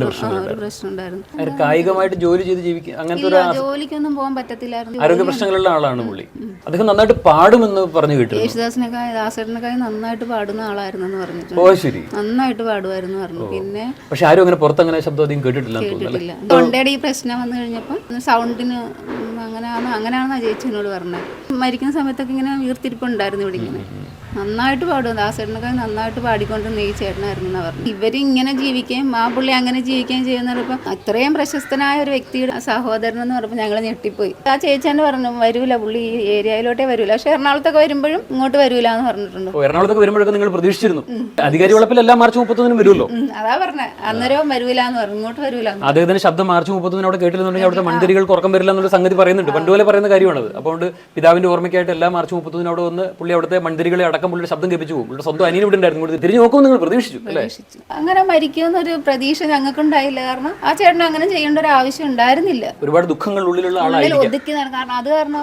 ഒരു പ്രശ്നം ഉണ്ടായിരുന്നു. കായികമായിട്ട് ജോലി ചെയ്ത് ജീവിക്കുക അങ്ങനത്തെ ഒരു ജോലിക്കൊന്നും പോകാൻ പറ്റത്തില്ലായിരുന്നു. ആരോഗ്യ പ്രശ്നങ്ങളുള്ള ആളാണ് പുള്ളി. അദ്ദേഹം നന്നായിട്ട് പാടുമെന്ന് പറഞ്ഞു കേട്ടു. ദാസേട്ടനൊക്കെ നന്നായിട്ട് പാടുന്ന ആളായിരുന്നു എന്ന് പറഞ്ഞു. നന്നായിട്ട് പാടുമായിരുന്നു പറഞ്ഞു. പിന്നെ പക്ഷെ ആരും അങ്ങനെ പുറത്ത് അങ്ങനെ ശബ്ദം അധികം കേട്ടിട്ടില്ല. തൊണ്ടയുടെ ഈ പ്രശ്നം വന്നു കഴിഞ്ഞപ്പോൾ സൗണ്ടിന് അങ്ങനെയാണെന്നാ ചേച്ചി എന്നോട് പറഞ്ഞത്. മരിക്കുന്ന സമയത്തൊക്കെ ഇങ്ങനെ വീർത്തിരിപ്പുണ്ടായിരുന്നു ഇവിടെ. ഇങ്ങനെ നന്നായിട്ട് പാടും. ദാസേട്ടനൊക്കെ നന്നായിട്ട് പാടിക്കൊണ്ടിരുന്ന ഈ ചേട്ടനായിരുന്നു എന്നാ പറഞ്ഞു. ഇവരിങ്ങനെ ജീവിക്കുകയും ആ പുള്ളി അങ്ങനെ ജീവിക്കുകയും ചെയ്യുന്ന പറഞ്ഞപ്പോൾ അത്രയും പ്രശസ്തനായ ഒരു വ്യക്തിയുടെ സഹോദരൻ എന്ന് പറഞ്ഞപ്പോൾ ഞങ്ങൾ ഞെട്ടിപ്പോയി. ആ ചേച്ചി തന്നെ പറഞ്ഞു വരൂല, പുള്ളി ഈ ഏരിയയിലോട്ടേ വരൂല. പക്ഷെ എറണാകുളത്തൊക്കെ വരുമ്പോഴും ഇങ്ങോട്ട് വരൂല എന്ന് പറഞ്ഞിട്ടുണ്ട്. എറണാകുളത്തൊക്കെ വരുമ്പോഴൊക്കെ നിങ്ങൾ പ്രതീക്ഷിച്ചിരുന്നു? അധികാരി ഉള്ളപ്പോൾ എല്ലാം മാർച്ച് 31 വരുമല്ലോ. അതാ പറഞ്ഞത്. അന്നേരവും വരൂല എന്ന് പറഞ്ഞു, ഇങ്ങോട്ട് വരൂല. അദ്ദേഹത്തിന്റെ ശബ്ദം മാർച്ച് 30 അവിടെ കേട്ടില്ലെന്നുണ്ടെങ്കിൽ അവിടുത്തെ മന്ത്രികൾക്ക് ഉറക്കം വരില്ല എന്നുള്ള സംഗതി പറയുന്നുണ്ട്. പണ്ടുപോലെ പറയുന്ന കാര്യമാണത്. അതുകൊണ്ട് പിതാവിന്റെ ഓർമ്മയ്ക്കായിട്ട് എല്ലാ മാർച്ച് 30 അവിടെ വന്ന് പുള്ളി അവിടുത്തെ മന്ത്രികളെ അടക്കം പുള്ളിയുടെ ശബ്ദം കേൾപ്പിച്ചു പോകും. പുള്ളിയുടെ സ്വന്തം അനിയൻ ഇവിടെ ഉണ്ടായിരുന്നു. തിരിഞ്ഞു നോക്കുമ്പോൾ നിങ്ങൾ പ്രതീക്ഷിച്ചു അല്ലേ? അങ്ങനെ മരിക്കുമെന്നൊരു പ്രതീക്ഷ ഞങ്ങൾക്കുണ്ടായില്ല. കാരണം ആ ചേട്ടൻ അങ്ങനെ ചെയ്യേണ്ട ഒരു ആവശ്യം ഉണ്ടായിരുന്നില്ല. ഒരുപാട് ദുഃഖങ്ങൾ ഉള്ളിലുള്ള ഒതുക്കി കാരണം അത് കാരണം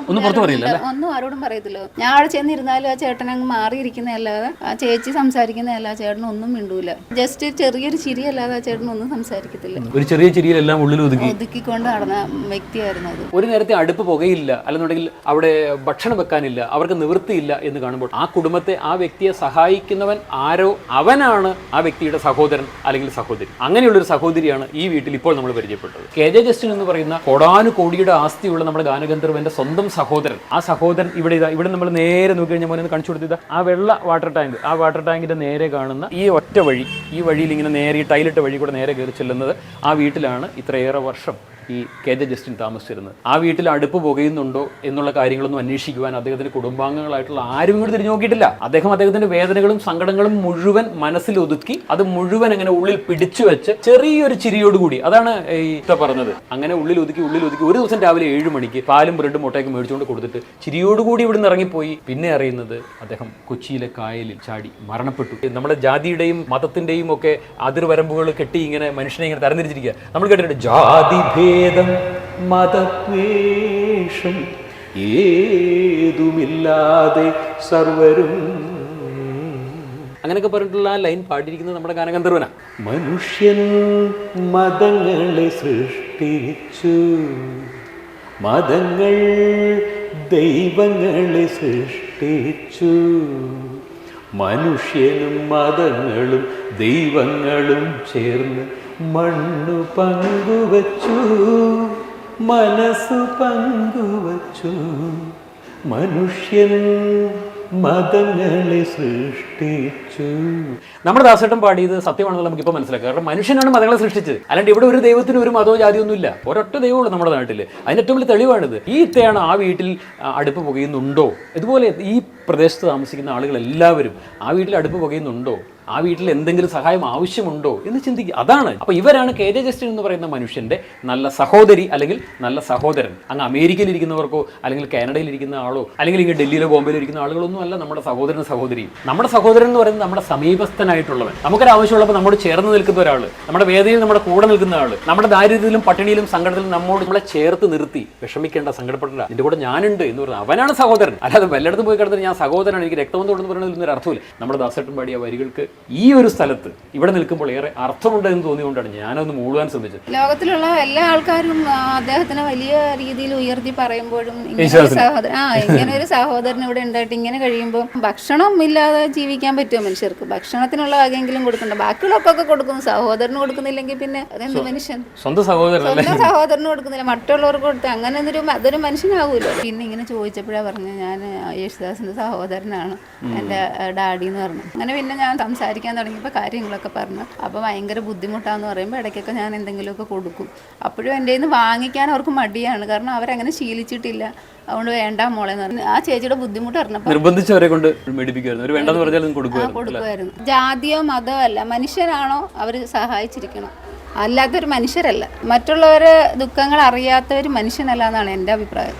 ഒന്നും ആരോടും പറയത്തില്ല. ഞാൻ അവിടെ ചെന്നിരുന്നാലും ആ ചേട്ടൻ അങ്ങ് മാറിയിരിക്കുന്നതല്ലാതെ, ആ ചേച്ചി സംസാരിക്കുന്നതല്ല, ആ ചേട്ടൻ ഒന്നും മിണ്ടൂല. ജസ്റ്റ് ചെറിയൊരു ചിരി അല്ലാതെ ആ ചേട്ടൻ ഒന്നും സംസാരിക്കത്തില്ല. ഒരു ചെറിയ ചിരിയിലെല്ലാം ഉള്ളിൽ ഒതുക്കിക്കൊണ്ട് നടന്ന വ്യക്തിയായിരുന്നു അത്. ഒരു നേരത്തെ അടുപ്പ് പുകയില്ല, അല്ലെന്നുണ്ടെങ്കിൽ അവിടെ ഭക്ഷണം വെക്കാനില്ല, അവർക്ക് നിവൃത്തിയില്ല എന്ന് കാണുമ്പോൾ ആ കുടുംബത്തെ, ആ വ്യക്തിയെ സഹായിക്കുന്നവൻ ആരോ അവനാണ് ആ വ്യക്തിയുടെ സഹോദരൻ അല്ലെങ്കിൽ സഹോദരി. അങ്ങനെയുള്ളൊരു സഹോദരിയാണ് ഈ വീട്ടിൽ ഇപ്പോൾ നമ്മൾ പരിചയപ്പെട്ടത്. KJ ജസ്റ്റിൻ എന്ന് പറയുന്ന കോടാനുകോടിയുടെ ആസ്തിയുള്ള നമ്മുടെ ഗാനഗന്ധർവന്റെ സ്വന്തം സഹോദരൻ. ആ സഹോദരൻ ഇവിടെ നമ്മൾ നേരെ നോക്കി കഴിഞ്ഞാൽ മോനെ കാണിച്ചു കൊടുത്തത് ആ വെള്ള വാട്ടർ ടാങ്ക്. ആ വാട്ടർ ടാങ്കിന്റെ നേരെ കാണുന്ന ഈ ഒറ്റ വഴി, ഈ വഴിയിൽ ഇങ്ങനെ നേരെ ഈ ടൈലിട്ട വഴി കൂടെ നേരെ കയറി ചെല്ലുന്നത് ആ വീട്ടിലാണ് ഇത്രയേറെ വർഷം ഈ KJ ജസ്റ്റിൻ താമസിച്ചിരുന്നത്. ആ വീട്ടിൽ അടുപ്പ് പുകയുന്നുണ്ടോ എന്നുള്ള കാര്യങ്ങളൊന്നും അന്വേഷിക്കുവാൻ അദ്ദേഹത്തിന്റെ കുടുംബാംഗങ്ങളായിട്ടുള്ള ആരും ഇങ്ങോട്ട് തിരിഞ്ഞു നോക്കിയിട്ടില്ല. അദ്ദേഹത്തിന്റെ വേദനകളും സങ്കടങ്ങളും മുഴുവൻ മനസ്സിൽ ഒതുക്കി അത് മുഴുവൻ അങ്ങനെ ഉള്ളിൽ പിടിച്ചു വെച്ച് ചെറിയൊരു ചിരിയോടുകൂടി, അതാണ് ഈ പറഞ്ഞത്, അങ്ങനെ ഉള്ളിൽ ഒതുക്കി ഒരു ദിവസം രാവിലെ 7 മണിക്ക് പാലും ബ്രെഡും മുട്ടയൊക്കെ മേടിച്ചുകൊണ്ട് കൊടുത്തിട്ട് ചിരിയോടുകൂടി ഇവിടുന്ന് ഇറങ്ങിപ്പോയി. പിന്നെ അറിയുന്നത് അദ്ദേഹം കൊച്ചിയിലെ കായലിൽ ചാടി മരണപ്പെട്ടു. നമ്മുടെ ജാതിയുടെയും മതത്തിന്റെയും ഒക്കെ അതിർവരമ്പുകൾ കെട്ടി ഇങ്ങനെ മനുഷ്യനെ ഇങ്ങനെ തരംതിരിച്ചിരിക്കുക. നമ്മൾ കേട്ടിട്ടുണ്ട് ജാതി ഭേദം മതദ്വേഷം ഏതുമില്ലാതെ സർവരും, അങ്ങനെയൊക്കെ പറഞ്ഞിട്ടുള്ള ആ ലൈൻ പാടിയിരിക്കുന്നത് നമ്മുടെ ഗാനഗന്ധർവനാ. മനുഷ്യൻ മതങ്ങളെ സൃഷ്ടിച്ചു, മതങ്ങൾ ദൈവങ്ങളെ സൃഷ്ടിച്ചു, മനുഷ്യനും മതങ്ങളും ദൈവങ്ങളും ചേർന്ന് മണ്ണു പങ്കുവച്ചു, മനസ്സു പങ്കുവച്ചു, മനുഷ്യൻ മതങ്ങളെ സൃഷ്ടിച്ചു. നമ്മുടെ ദാസേട്ടൻ പാടിയത് സത്യമാണെന്ന് നമുക്കിപ്പോൾ മനസ്സിലാക്കുക. കാരണം മനുഷ്യനാണ് മതങ്ങളെ സൃഷ്ടിച്ചത്. അല്ലാണ്ട് ഇവിടെ ഒരു ദൈവത്തിന് ഒരു മതമോ ജാതിയോ ഒന്നുമില്ല. ഒരൊറ്റ ദൈവമുള്ളൂ നമ്മുടെ നാട്ടിൽ. അതിന് ഏറ്റവും വലിയ തെളിവാണിത്. ഈ ഇത്തയാണ് ആ വീട്ടിൽ അടുപ്പ് പുകയുന്നുണ്ടോ? ഇതുപോലെ ഈ പ്രദേശത്ത് താമസിക്കുന്ന ആളുകൾ എല്ലാവരും ആ വീട്ടിൽ അടുപ്പ് പുകയുന്നുണ്ടോ? ആ വീട്ടിൽ എന്തെങ്കിലും സഹായം ആവശ്യമുണ്ടോ എന്ന് ചിന്തിക്കുക. അതാണ്. അപ്പോൾ ഇവരാണ് KJ ജസ്റ്റിൻ എന്ന് പറയുന്ന മനുഷ്യൻ്റെ നല്ല സഹോദരി അല്ലെങ്കിൽ നല്ല സഹോദരൻ. അങ്ങ് അമേരിക്കയിൽ ഇരിക്കുന്നവർക്കോ അല്ലെങ്കിൽ കാനഡയിൽ ഇരിക്കുന്ന ആളോ അല്ലെങ്കിൽ ഇങ്ങനെ ഡൽഹിയിലോ ബോംബെയിലോ ഇരിക്കുന്ന ആളുകളൊന്നും അല്ല നമ്മുടെ സഹോദരൻ സഹോദരിയും. നമ്മുടെ സഹോദരൻ എന്ന് പറയുന്നത് നമ്മുടെ സമീപസ്ഥനായിട്ടുള്ളവൻ, നമുക്കൊരു ആവശ്യമുള്ളപ്പോൾ നമ്മോട് ചേർന്ന് നിൽക്കുന്ന ഒരാൾ, നമ്മുടെ വേദനയിൽ നമ്മുടെ കൂടെ നിൽക്കുന്ന ആൾ, നമ്മുടെ ദാരിദ്ര്യത്തിലും പട്ടിണിയിലും സങ്കടത്തിലും നമ്മളെ ചേർത്ത് നിർത്തി വിഷമിക്കേണ്ട, സങ്കടപ്പെടേണ്ട, എൻ്റെ കൂടെ ഞാനുണ്ട് എന്ന് പറയുന്നത് അവനാണ് സഹോദരൻ. അല്ലാതെ വല്ലയിടത്തും പോയി കിടന്നിട്ട് ഞാൻ സഹോദരനാണ്, എനിക്ക് രക്തബന്ധം പറയുന്നതിൽ ഒരു അർത്ഥമില്ല. നമ്മുടെ ദാസേട്ടൻ പാടിയ വരികൾക്ക് ഈ ഒരു സ്ഥലത്ത് ഇവിടെ നിൽക്കുമ്പോൾ ഏറെ അർത്ഥമുണ്ട് എന്ന് തോന്നിയുകൊണ്ടാണ് ഞാനൊന്ന് മൂടുവാൻ ശ്രമിച്ചത്. ലോകത്തിലുള്ള എല്ലാ ആൾക്കാരും അദ്ദേഹത്തിനെ വലിയ രീതിയിൽ ഉയർത്തി പറയുമ്പോഴും ഇങ്ങനെ ഒരു സഹോദരൻ ഇവിടെ ഉണ്ടായിട്ട് ഇങ്ങനെ കഴിയുമ്പോൾ ഭക്ഷണം ഇല്ലാതെ ജീവിക്കാൻ പറ്റുമോ മനുഷ്യർക്ക്? ഭക്ഷണത്തിനുള്ള വകയെങ്കിലും കൊടുക്കണ്ട. ബാക്കിയുള്ളവർക്കൊക്കെ കൊടുക്കുന്നു, സഹോദരന് കൊടുക്കുന്നില്ലെങ്കിൽ പിന്നെ അതെന്ത് മനുഷ്യൻ? സ്വന്തം സഹോദരന് കൊടുക്കുന്നില്ല, മറ്റുള്ളവർക്ക് കൊടുത്ത് അങ്ങനെ അതൊരു മനുഷ്യനാവൂല്ലോ. പിന്നെ ഇങ്ങനെ ചോദിച്ചപ്പോഴാണ് പറഞ്ഞു ഞാൻ യേശുദാസിന്റെ സഹോദരനാണ് എൻ്റെ ഡാഡി എന്ന് പറഞ്ഞു. അങ്ങനെ പിന്നെ ഞാൻ സംസാരിക്കാൻ തുടങ്ങിയപ്പോൾ കാര്യങ്ങളൊക്കെ പറഞ്ഞു. അപ്പോൾ ഭയങ്കര ബുദ്ധിമുട്ടാന്ന് പറയുമ്പോൾ ഇടയ്ക്കൊക്കെ ഞാൻ എന്തെങ്കിലുമൊക്കെ കൊടുക്കും. അപ്പോഴും എൻ്റെ നിന്ന് വാങ്ങിക്കാൻ അവർക്ക് മടിയാണ്, കാരണം അവരങ്ങനെ ശീലിച്ചിട്ടില്ല. അതുകൊണ്ട് വേണ്ട മോളെ എന്ന് പറഞ്ഞു. ആ ചേച്ചിയുടെ ബുദ്ധിമുട്ട് അറിഞ്ഞപ്പോൾ നിർബന്ധിച്ചവരെ കൊണ്ട് കൊടുക്കുമായിരുന്നു. ജാതിയോ മതമോ അല്ല, മനുഷ്യരാണോ അവർ സഹായിച്ചിരിക്കണം, അല്ലാത്തൊരു മനുഷ്യരല്ല. മറ്റുള്ളവരെ ദുഃഖങ്ങൾ അറിയാത്തവർ മനുഷ്യനല്ല എന്നാണ് എൻ്റെ അഭിപ്രായം.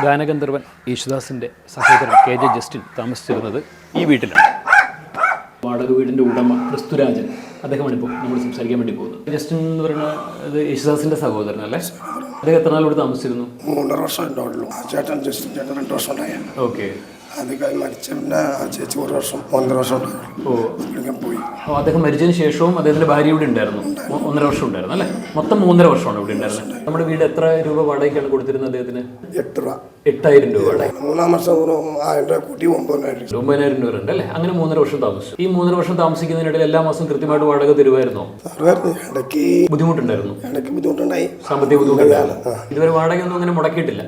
ഗാനഗന്ധർവൻ യേശുദാസിൻ്റെ സഹോദരൻ KJ ജസ്റ്റിൻ താമസിച്ചിരുന്നത് ഈ വീട്ടിലാണ്. വാടക വീടിൻ്റെ ഉടമ ക്രിസ്തുരാജൻ, അദ്ദേഹമാണ് ഇപ്പോൾ നമ്മൾ സംസാരിക്കാൻ വേണ്ടി പോകുന്നത്. ജസ്റ്റിൻ എന്ന് പറയുന്നത് യേശുദാസിൻ്റെ സഹോദരൻ അല്ലേ? അദ്ദേഹം എത്ര നാൾ ഇവിടെ താമസിച്ചിരുന്നു? 3.5 വർഷം ഉണ്ടാവുള്ളൂ. ആ ചേട്ടൻ ജസ്റ്റിൻ ചേട്ടൻ 2 വർഷം ഉണ്ടായ. ഓക്കെ. അത് മരിച്ച പിന്നെ ആ ചേച്ചി 1 വർഷം 1.5 വർഷം ഉണ്ടായിരുന്നു. പോയി. അപ്പോൾ അദ്ദേഹം മരിച്ചതിന് ശേഷവും അദ്ദേഹത്തിൻ്റെ ഭാര്യ ഇവിടെ ഉണ്ടായിരുന്നു. 1.5 വർഷം ഉണ്ടായിരുന്നു അല്ലേ? മൊത്തം 3.5 വർഷമാണ് ഇവിടെ ഉണ്ടായിരുന്നത്. നമ്മുടെ വീട് എത്ര രൂപ വാടകയ്ക്കാണ് കൊടുത്തിരുന്നത് അദ്ദേഹത്തിന്? 8 രൂപ. 8,000 രൂപ വാടക. 3-ാം വർഷം 1000 രൂപ കൂട്ടി 9,000 രൂപ ഉണ്ട് അല്ലേ? അങ്ങനെ 3.5 വർഷം താമസിച്ചു. ഈ 3.5 വർഷം താമസിക്കുന്നതിനിടയിൽ എല്ലാ മാസവും കൃത്യമായിട്ട് വാടക തരുമായിരുന്നോ? ഇടയ്ക്ക് ബുദ്ധിമുട്ടുണ്ടായിരുന്നു. ബുദ്ധിമുട്ടുണ്ടായി, സാമ്പത്തിക ബുദ്ധിമുട്ടുണ്ടായിരുന്നു. ഇതുവരെ വാടകയൊന്നും അങ്ങനെ മുടക്കിയിട്ടില്ല.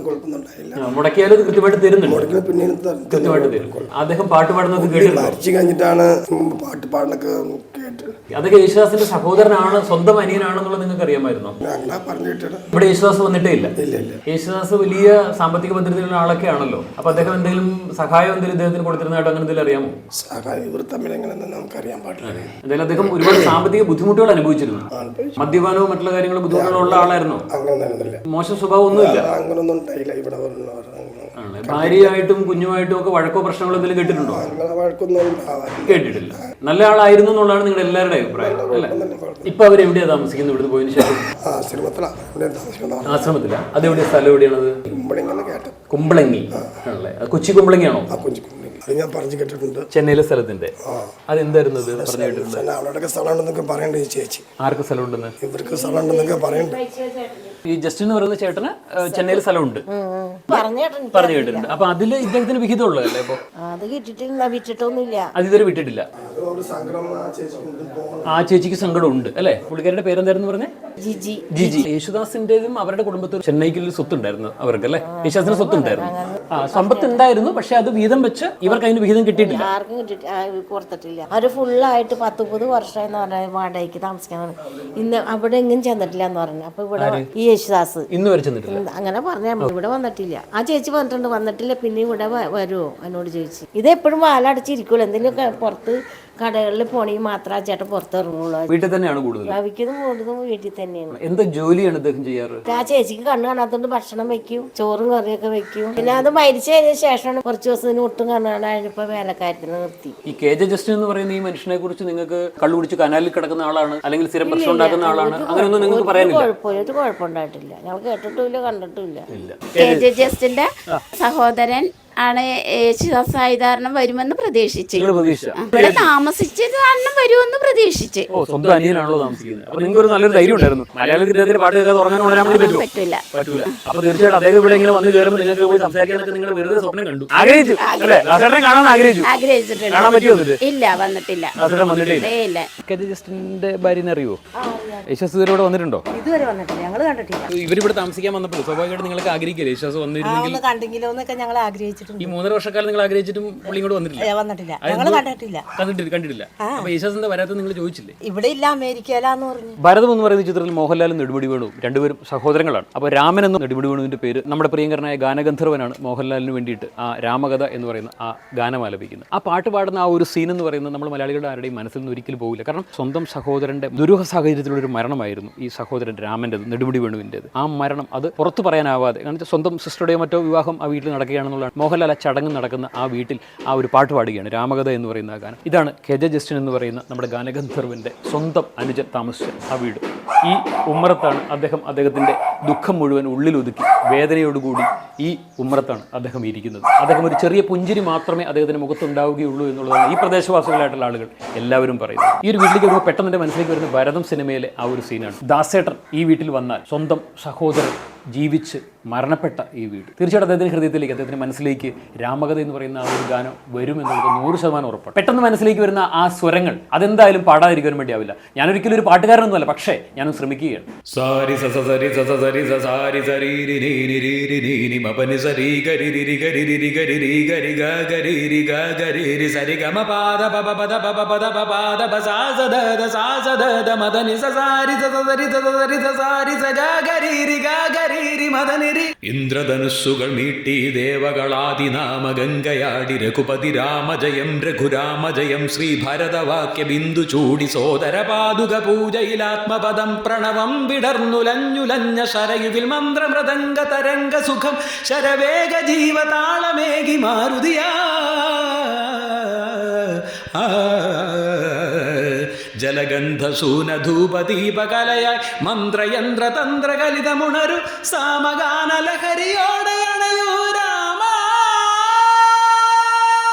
കുഴപ്പമൊന്നുണ്ടായില്ല. മുടക്കിയാലും ഇത് കൃത്യമായിട്ട് തരുന്നുണ്ട്. പിന്നെ കൃത്യമായിട്ട് തരും. അദ്ദേഹം പാട്ട് പാടുന്നത് കേട്ടിട്ടുണ്ടോ? മരിച്ചു കഴിഞ്ഞിട്ടാണ് പാട്ട് പാടുന്നൊക്കെ കേട്ട്. അതൊക്കെ യേശുദാസിന്റെ സഹോദരനാണ്, സ്വന്തം അനിയനാണെന്നുള്ളത് നിങ്ങൾക്ക് അറിയാമായിരുന്നോ? അങ്ങനെ പറഞ്ഞിട്ട് ഇവിടെ യേശുദാസ് വന്നിട്ടേ ഇല്ല. ഇല്ല. യേശുദാസ് വലിയ സാമ്പത്തിക ഭദ്രതയുള്ള ആളൊക്കെ ആണല്ലോ. അപ്പൊ അദ്ദേഹം എന്തെങ്കിലും സഹായം എന്തെങ്കിലും ഇദ്ദേഹത്തിന് കൊടുത്തിരുന്നതായിട്ട് അങ്ങനെ എന്തെങ്കിലും അറിയാമോ? സഹായം ഇവർ തമ്മിൽ എങ്ങനെയെന്ന് നമുക്കറിയാൻ പാടില്ല. എന്തായാലും അദ്ദേഹം ഒരുപാട് സാമ്പത്തിക ബുദ്ധിമുട്ടുകൾ അനുഭവിച്ചിരുന്നു. മദ്യപാനവും മറ്റുള്ള കാര്യങ്ങളും ബുദ്ധിമുട്ടുകളുള്ള ആളായിരുന്നു. അങ്ങനെ മോശം സ്വഭാവം ഒന്നുമില്ല. അങ്ങനൊന്നും ഉണ്ടായില്ല. ഇവിടെ ഭാര്യയായിട്ടും കുഞ്ഞുമായിട്ടും ഒക്കെ വഴക്കോ പ്രശ്നങ്ങളോ എന്തെങ്കിലും കേട്ടിട്ടുണ്ടോ? വഴക്കൊന്നും കേട്ടിട്ടില്ല. നല്ല ആളായിരുന്നു എന്നുള്ളതാണ് നിങ്ങളുടെ എല്ലാവരുടെ അഭിപ്രായം അല്ലേ? ഇപ്പൊ അവരെവിടെയാ താമസിക്കുന്നത് ഇവിടുന്ന് പോയതിനു ശേഷം? ആശ്രമത്തില. അതെവിടെയാ സ്ഥലം? എവിടെയാണത്? കുമ്പളങ്ങി ആണല്ലേ? കൊച്ചി കുമ്പളങ്ങിയാണോ? ഞാൻ പറഞ്ഞു കേട്ടിട്ടുണ്ട്. ചെന്നൈയിലെ സ്ഥലത്തിന്റെ അതെന്തായിരുന്നു പറഞ്ഞു കേട്ടിട്ടുണ്ട്? അവിടെയൊക്കെ സ്ഥലമുണ്ടെന്നൊക്കെ പറയണ്ടേ ചേച്ചി? ആർക്ക് സ്ഥലമുണ്ടെന്ന്? ഇവർക്ക് സ്ഥലമുണ്ടെന്നൊക്കെ പറയണ്ടേ? ഈ ജസ്റ്റിൻ എന്ന് പറയുന്ന ചേട്ടന് ചെന്നൈയിൽ സ്ഥലമുണ്ട് പറഞ്ഞു കേട്ടിട്ടുണ്ട്. അപ്പൊ അതില് ഇദ്ദേഹത്തിന് വിഹിതം ഉള്ളതല്ലേ? അപ്പൊ അത് കിട്ടിട്ടില്ല, വിറ്റിട്ടൊന്നുമില്ല. അത് ഇതുവരെ വിട്ടിട്ടില്ല. ആ ചേച്ചിക്ക് സങ്കടം ഉണ്ട് അല്ലേ? പുള്ളിക്കാരുടെ പേരെന്തായിരുന്നു പറഞ്ഞേ? ജിജി. യേശുദാസിന്റെതും അവരുടെ കുടുംബത്തിൽ ചെന്നൈക്കിൽ സ്വത്തുണ്ടായിരുന്നു അവർക്ക് അല്ലേ? യേശുദാസിന് സ്വത്തുണ്ടായിരുന്നു. സമ്പത്ത് ഉണ്ടായിരുന്നു, പക്ഷെ അത് വീതം വെച്ച് ഇവർക്ക് അതിന് വിഹിതം കിട്ടിയിട്ടില്ല. ആർക്കും കൊടുത്തിട്ടില്ല. അവര് ഫുള്ളായിട്ട് 10-30 വർഷമായെന്ന് പറഞ്ഞാൽ വാടകയ്ക്ക് താമസിക്കാൻ. ഇന്ന് അവിടെ എങ്ങും ചെന്നിട്ടില്ല എന്ന് പറഞ്ഞു. അപ്പൊ ഇവിടെ ഈ യേശുദാസ് ഇന്ന് വരെ ചെന്നിട്ടില്ല. അങ്ങനെ പറഞ്ഞാൽ ഇവിടെ വന്നിട്ടില്ല. ആ ചേച്ചി വന്നിട്ടില്ല. പിന്നെ ഇവിടെ വരുമോ എന്നോട് ചോദിച്ചു. ഇതെപ്പോഴും വാലടച്ചിരിക്കുള്ളൂ. എന്തെങ്കിലുമൊക്കെ പുറത്ത് കടകളിൽ പോണെങ്കിൽ മാത്രം ആ ചേട്ടൻ പുറത്തിറങ്ങുള്ളൂ. വീട്ടിൽ തന്നെയാണ് കൂടുതൽ. കൂടുതലും വീട്ടിൽ തന്നെയാണ്. എന്താ ജോലിയാണ് ഇദ്ദേഹം ചെയ്യാറ്? ആ ചേച്ചിക്ക് കണ്ണു കാണാത്തോണ്ട് ഭക്ഷണം വെക്കും, ചോറും കറിയൊക്കെ വെക്കും. പിന്നെ അത് മരിച്ചതിന് ശേഷമാണ് കുറച്ച് ദിവസത്തിന് ഒട്ടും കണ്ണു കാണാനിപ്പോ വേലക്കാര്യത്തിന് നിർത്തി. ഈ KJ ജസ്റ്റിൻ എന്ന് പറയുന്ന ഈ മനുഷ്യനെ കുറിച്ച് നിങ്ങൾക്ക് കള്ളു കുടിച്ച് കനാലിൽ കിടക്കുന്ന ആളാണ് അല്ലെങ്കിൽ സ്ഥിരം പ്രശ്നം ഉണ്ടാക്കുന്ന ആളാണ് അങ്ങനെയൊന്നും നിങ്ങൾക്ക് പറയാനില്ല? ഒരു കുഴപ്പമുണ്ടായിട്ടില്ല. ഞങ്ങൾ കേട്ടിട്ടുമില്ല, കണ്ടിട്ടുമില്ല. KJ ജസ്റ്റിന്റെ സഹോദരൻ ആണ് യേശുദാസ് സായിധാരണം വരുമെന്ന് പ്രതീക്ഷിച്ചു. ഇവിടെ താമസിച്ചത് കാരണം വരുമെന്ന് പ്രതീക്ഷിച്ച്. സ്വന്തം അനിയനാണല്ലോ താമസിക്കുന്നത്. അപ്പൊ നിങ്ങൾക്ക് ഒരു നല്ലൊരു ധൈര്യം ഉണ്ടായിരുന്നു. മലയാളത്തിൽ പാട്ട് കേൾക്കാതെ ഉറങ്ങാൻ പറ്റില്ല. അപ്പൊ തീർച്ചയായിട്ടും അദ്ദേഹം ഇവിടെ ഇങ്ങനെ വന്ന് കയറുമ്പോൾ നിങ്ങൾക്ക് പോയി സംസാരിക്കാനൊക്കെ നിങ്ങൾ വെറുതെ സ്വപ്നം കണ്ടു, ആഗ്രഹിച്ചു അല്ലേ? കാണാൻ ആഗ്രഹിച്ചിട്ടുണ്ട്. കാണാൻ പറ്റിയോ? ഇല്ല, വന്നിട്ടില്ല. ഇല്ല. KJ ജസ്റ്റിന്റെ ഭാര്യനെ അറിയുമോ? യേശുദാസ് ഇതുവരെ വന്നിട്ടുണ്ടോ? ഇതുവരെ വന്നിട്ടില്ല, ഞങ്ങൾ കണ്ടിട്ടില്ല. ഇവരിവിടെ താമസിക്കാൻ വന്നപ്പോൾ സ്വാഭാവികമായിട്ട് നിങ്ങൾക്ക് ആഗ്രഹിക്കില്ലേ യേശുദാസ് വന്നിരുന്നെങ്കിൽ? കണ്ടെങ്കിലോ എന്നൊക്കെ ഞങ്ങൾ ആഗ്രഹിച്ചിട്ടുണ്ട്. ഈ 3.5 വർഷക്കാലം നിങ്ങൾ ആഗ്രഹിച്ചിട്ടും പുള്ളി ഇങ്ങോട്ട് വന്നിട്ടില്ല. വന്നിട്ടില്ല, ഞങ്ങൾ കണ്ടിട്ടില്ല. അപ്പൊ യേശുദാസ് എന്താ വരാത്തത് നിങ്ങൾ ചോദിച്ചില്ലേ? ഇവിടെ ഇല്ല, അമേരിക്കയിലാന്ന് പറഞ്ഞു. ഭരതം എന്ന് പറയുന്ന ചിത്രത്തിൽ മോഹൻലാലും നെടുമുടി വേണുവും രണ്ടുപേരും സഹോദരങ്ങളാണ്. അപ്പോൾ രാമൻ എന്ന നെടുമുടി വേണുവിന്റെ പേര് നമ്മുടെ പ്രിയങ്കരനായ ഗാനഗന്ധർവനാണ് മോഹൻലാലിന് വേണ്ടിയിട്ട് ആ രാമകഥ എന്ന് പറയുന്ന ആ ഗാനം ആലപിക്കുന്നത്. ആ പാട്ട് പാടുന്ന ആ ഒരു സീൻ എന്ന് പറയുന്നത് നമ്മൾ മലയാളികളുടെ ആരുടെയും മനസ്സിൽ നിന്ന് ഒരിക്കലും പോകില്ല. കാരണം സ്വന്തം സഹോദരന്റെ ദുരൂഹ സാഹചര്യത്തിലൊരു മരണമായിരുന്നു ഈ സഹോദരൻ രാമൻ്റെത്, നെടുമുടി വേണുവിൻ്റെത്. ആ മരണം അത് പുറത്തു പറയാനാവാതെ, കാരണം സ്വന്തം സിസ്റ്ററുടെയോ മറ്റോ വിവാഹം ആ വീട്ടിൽ നടക്കുകയാണെന്നുള്ളതാണ്. മോഹൻലാൽ ആ ചടങ്ങ് നടക്കുന്ന ആ വീട്ടിൽ ആ ഒരു പാട്ട് പാടുകയാണ്, രാമകഥ എന്ന് പറയുന്ന ആ ഗാനം. ഇതാണ് KJ ജസ്റ്റിൻ എന്ന് പറയുന്ന നമ്മുടെ ഗാനഗന്ധർവന്റെ സ്വന്തം അനുജൻ താമസിച്ച ആ വീട്. ഈ ഉമ്മറത്താണ് അദ്ദേഹത്തിൻ്റെ ദുഃഖം മുഴുവൻ ഉള്ളിലൊതുക്കി വേദനയോടുകൂടി ഈ ഉമ്മറത്താണ് അദ്ദേഹം ഇരിക്കുന്നത്. അദ്ദേഹം ഒരു ചെറിയ പുഞ്ചിരി മാത്രമേ അദ്ദേഹത്തിൻ്റെ മുഖത്തുണ്ടാവുകയുള്ളൂ എന്നുള്ളതാണ് ഈ പ്രദേശവാസികളായിട്ടുള്ള ആളുകൾ എല്ലാവരും പറയുന്നത്. ഈ ഒരു വീട്ടിലേക്ക് വരുമ്പോൾ പെട്ടെന്ന് എൻ്റെ മനസ്സിലേക്ക് വരുന്ന ഭരതം സിനിമയിലെ ആ ഒരു സീനാണ്. ദാസേട്ടൻ ഈ വീട്ടിൽ വന്നാൽ സ്വന്തം സഹോദരൻ ജീവിച്ച് മരണപ്പെട്ട ഈ വീട്, തീർച്ചയായിട്ടും അദ്ദേഹത്തിൻ്റെ ഹൃദയത്തിലേക്ക്, അദ്ദേഹത്തിൻ്റെ മനസ്സിലേക്ക് രാമകഥ എന്ന് പറയുന്ന ആ ഒരു ഗാനം വരുമെന്നുള്ളത് 100% ഉറപ്പാണ്. പെട്ടെന്ന് മനസ്സിലേക്ക് വരുന്ന ആ സ്വരങ്ങൾ അതെന്തായാലും പാടാതിരിക്കാൻ വേണ്ടിയാവില്ല. ഞാനൊരിക്കലും ഒരു പാട്ടുകാരനൊന്നുമല്ല, പക്ഷേ ഞാനും ശ്രമിക്കുകയാണ്. സാരി സരി സരി സാരി സരി രി മപനി സരി ഗരി രി ഗരി രി ഗരി രി ഗരി ഗ ഗരി രി ഗ ഗരി രി സരി ഗ മ പാദ പ പ പദ പ പദ പ പാദ പ സാ സ ദ മദനി സരി സരി സാരി സ ഗ ഗരി രി ഗ ഗരി രി മദനി രി. ഇന്ദ്രധനുസ്സുകൾ മീട്ടി ദേവകളാദിനാമ ഗംഗയാടി രഘുപതി രാമജയം രഘുരാമജയം ശ്രീ ഭരതവാക്യ ബിന്ദു ചൂടി സോദര പാതുക പൂജയിലാത്മപദം പ്രണവം വിടർന്നുലഞ്ഞുലഞ്ഞ ശരയുവിൽ മന്ത്രമൃദംഗ തരംഗ സുഖം ശരവേഗ ജീവതാളമേകി മാരുതിയാ ജലഗന്ധസൂനധൂപദീപകലയായി മന്ത്രയന്ത്ര തന്ത്രകലിതമുണരു സാമഗാനലഹരിയോടെ അണയൂ രാമ